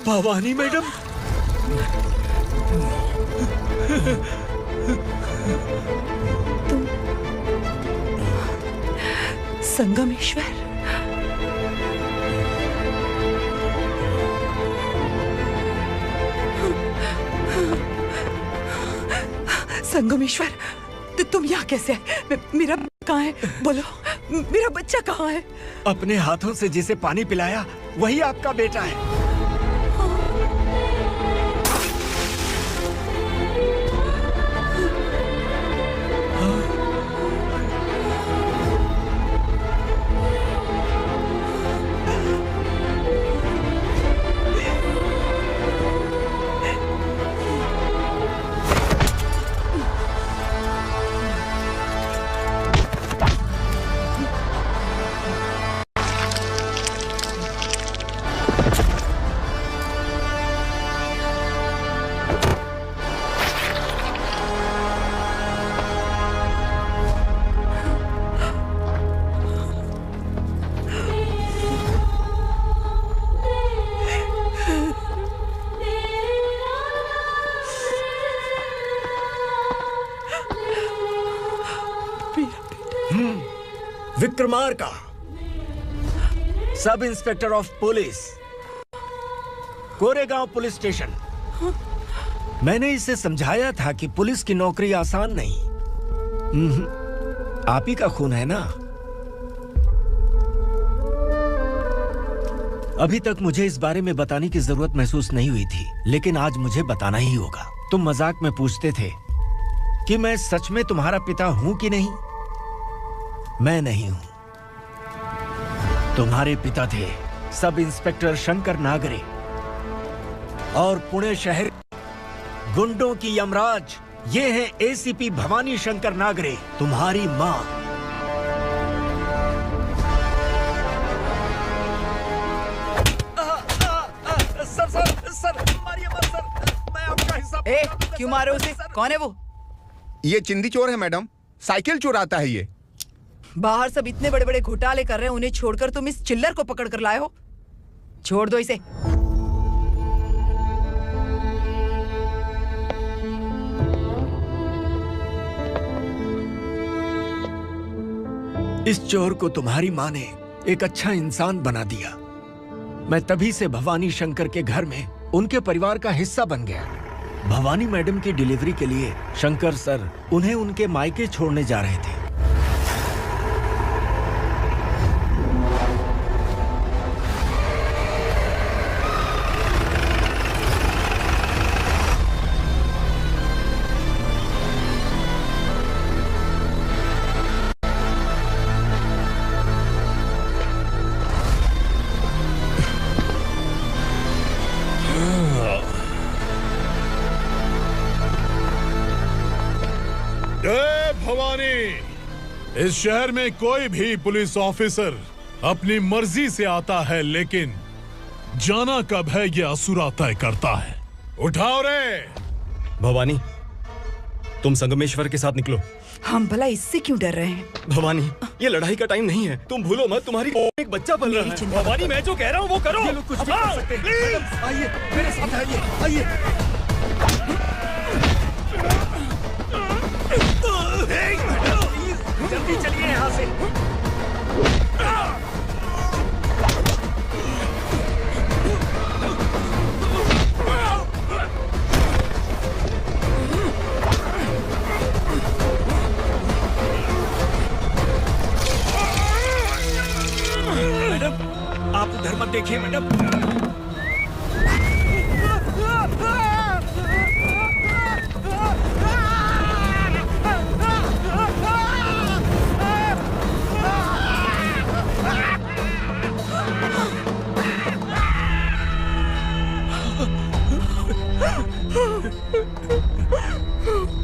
भवानी मैडम, संगमेश्वर, संगमेश्वर, तुम यहाँ कैसे आए? मेरा कहाँ है? बोलो, मेरा बच्चा कहाँ है? अपने हाथों से जिसे पानी पिलाया वही आपका बेटा है। Vikramarka, sub inspector of police, Koregaon police station. मैंने इसे समझाया था कि पुलिस की नौकरी आसान नहीं। आप ही का खून है ना। अभी तक मुझे इस बारे में बताने की जरूरत महसूस नहीं हुई थी, लेकिन आज मुझे बताना ही होगा। तुम मजाक में पूछते थे कि मैं सच में तुम्हारा पिता हूं कि नहीं। मैं नहीं हूं। तुम्हारे पिता थे सब इंस्पेक्टर शंकर नागरे और पुणे शहर गुंडों की यमराज ये है एसीपी भवानी शंकर नागरे, तुम्हारी मां। सर मारिए मत सर, मैं आपका हिस्सा। क्यों मारे उसे? कौन है वो? ये चिंदी चोर है मैडम, साइकिल चुराता है ये। बाहर सब इतने बड़े बड़े घोटाले कर रहे हैं, उन्हें छोड़कर तुम इस चिल्लर को पकड़ कर लाए हो। छोड़ दो इसे। इस चोर को तुम्हारी माँ ने एक अच्छा इंसान बना दिया। मैं तभी से भवानी शंकर के घर में उनके परिवार का हिस्सा बन गया। भवानी मैडम की डिलीवरी के लिए शंकर सर उन्हें उनके मायके छोड़ने जा रहे थे। जय भवानी। इस शहर में कोई भी पुलिस ऑफिसर अपनी मर्जी से आता है, लेकिन जाना कब है ये असुरा तय करता है। उठाओ रे। भवानी, तुम संगमेश्वर के साथ निकलो। हम भला इससे क्यों डर रहे हैं? भवानी, ये लड़ाई का टाइम नहीं है। तुम भूलो मत, तुम्हारी एक बच्चा पल रहा है। भवानी, मैं जो कह रहा हूँ वो करो। ये लोग कुछ भी कर सकते हैं। आइए मेरे साथ आइए, आइए। जल्दी चलिए यहाँ से। मैडम, आप उधर मत देखिए मैडम।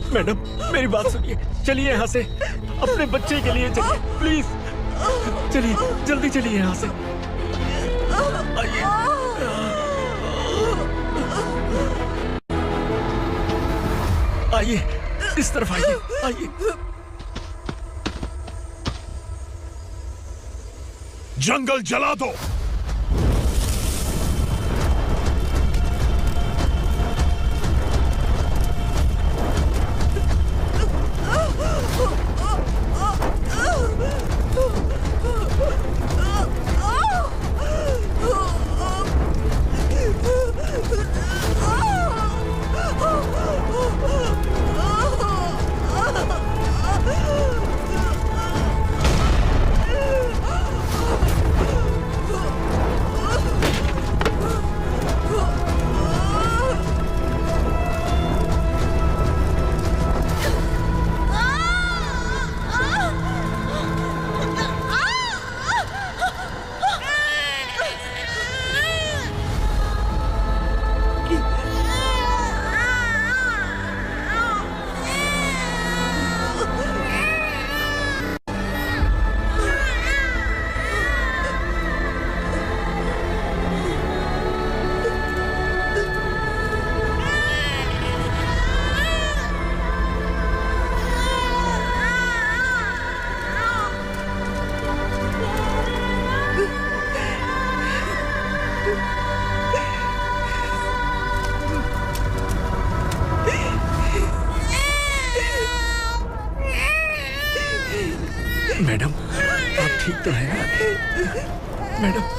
मैडम, मेरी बात सुनिए। चलिए यहाँ से, अपने बच्चे के लिए चलिए, प्लीज। चलिए, जल्दी चलिए यहाँ से। आइए। आइए, इस तरफ आइए, आइए। जंगल जला दो। मैडम, आप ठीक तो हैं? मैडम,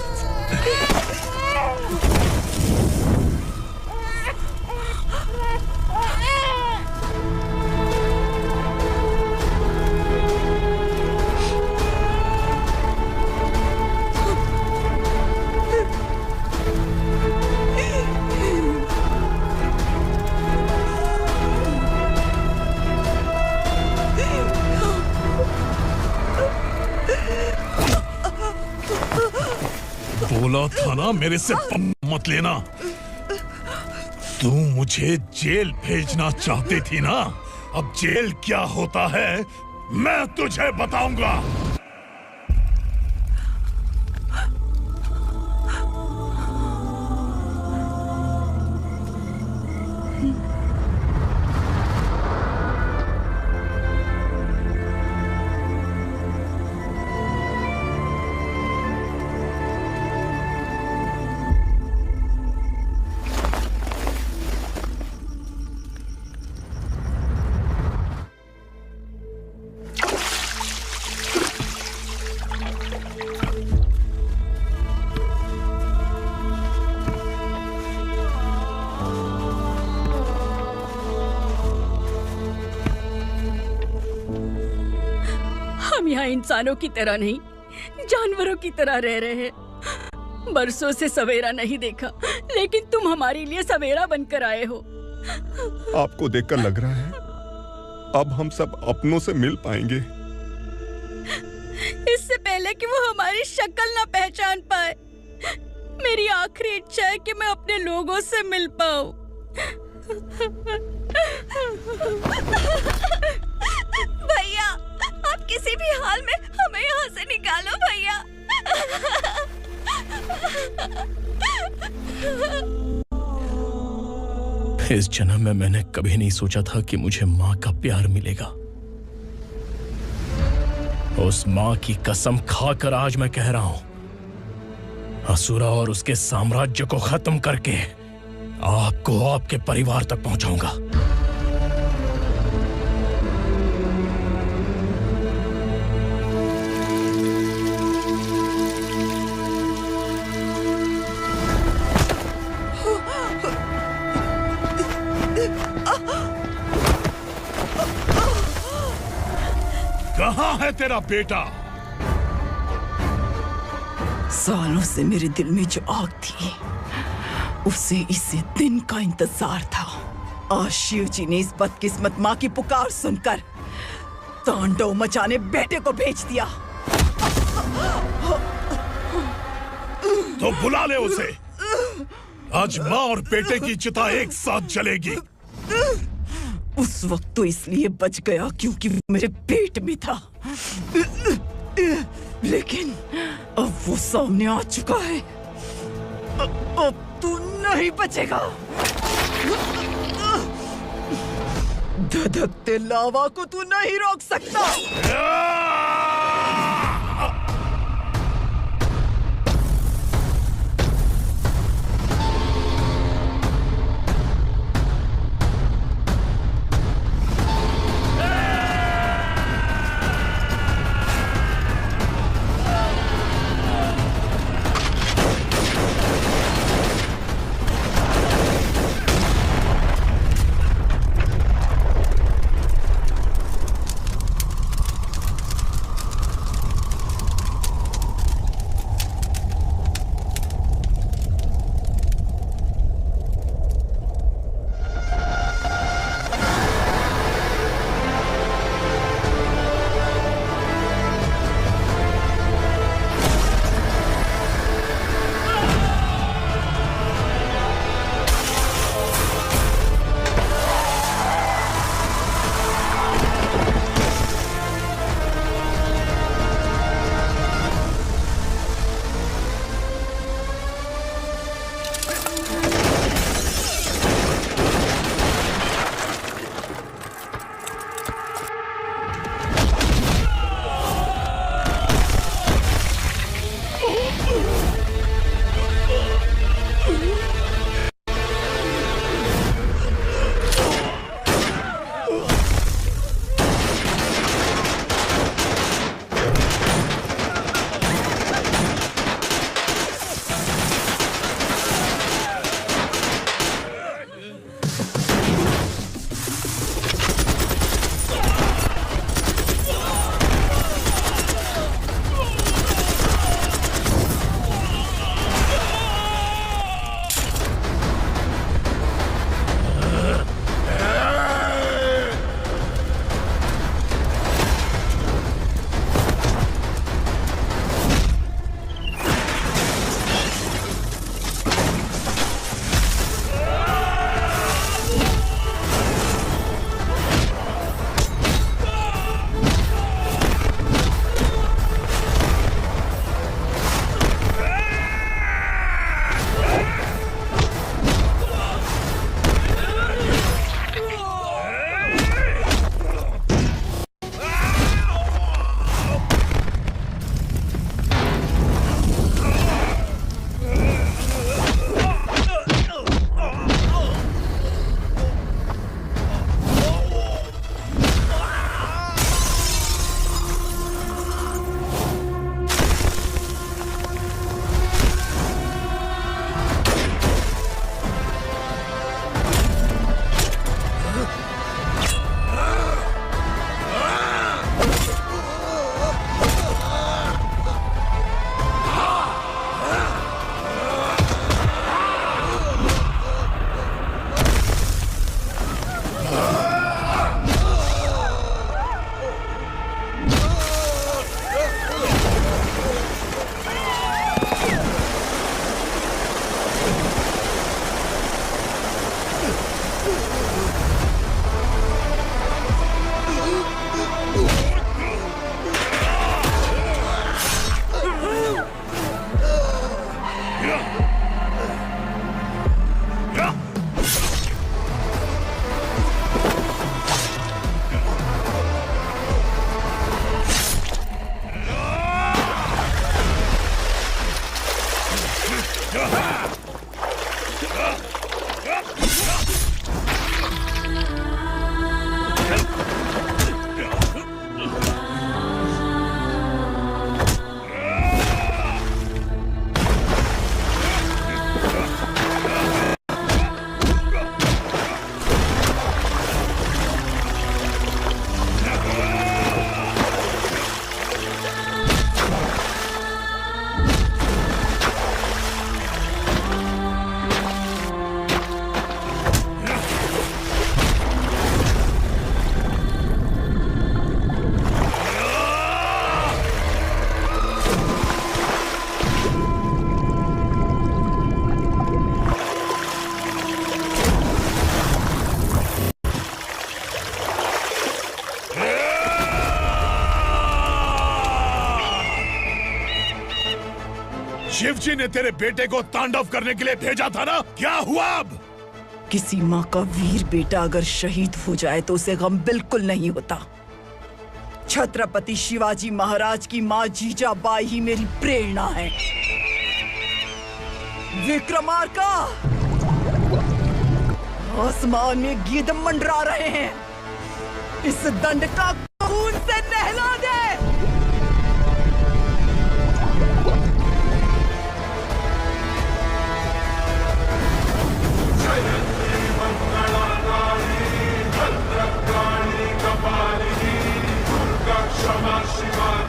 बोला था ना मेरे से मत लेना। तू मुझे जेल भेजना चाहती थी ना, अब जेल क्या होता है मैं तुझे बताऊंगा। हम यहाँ इंसानों की तरह नहीं, जानवरों की तरह रह रहे हैं। बरसों से सवेरा नहीं देखा, लेकिन तुम हमारे लिए सवेरा बनकर आए हो। आपको देखकर लग रहा है अब हम सब अपनों से मिल पाएंगे। इससे पहले कि वो हमारी शक्ल ना पहचान पाए, मेरी आखिरी इच्छा है कि मैं अपने लोगों से मिल पाऊं। भैया, आप किसी भी हाल में हमें यहाँ से निकालो भैया। इस जन्म में मैंने कभी नहीं सोचा था कि मुझे माँ का प्यार मिलेगा। उस माँ की कसम खाकर आज मैं कह रहा हूं, असुरा और उसके साम्राज्य को खत्म करके आपको आपके परिवार तक पहुंचाऊंगा। कहाँ है तेरा बेटा? सालों से मेरे दिल में जो आग थी, उसे इसी दिन का इंतजार था। आज शिव जी ने इस बदकिस्मत माँ की पुकार सुनकर तांडव मचाने बेटे को भेज दिया। तो बुला ले उसे। आज माँ और बेटे की चिता एक साथ जलेगी। उस वक्त तो इसलिए बच गया क्योंकि वो मेरे पेट में था, लेकिन अब वो सामने आ चुका है। अब तू नहीं बचेगा। धधकते लावा को तू नहीं रोक सकता। शिवजी ने तेरे बेटे को तांडव करने के लिए भेजा था ना, क्या हुआ अब? किसी माँ का वीर बेटा अगर शहीद हो जाए तो उसे गम बिल्कुल नहीं होता। छत्रपति शिवाजी महाराज की माँ जीजाबाई ही मेरी प्रेरणा है। विक्रमार्का, आसमान में गीद मंडरा रहे हैं, इस दंड का खून से नहला दे। क्षमा शिवा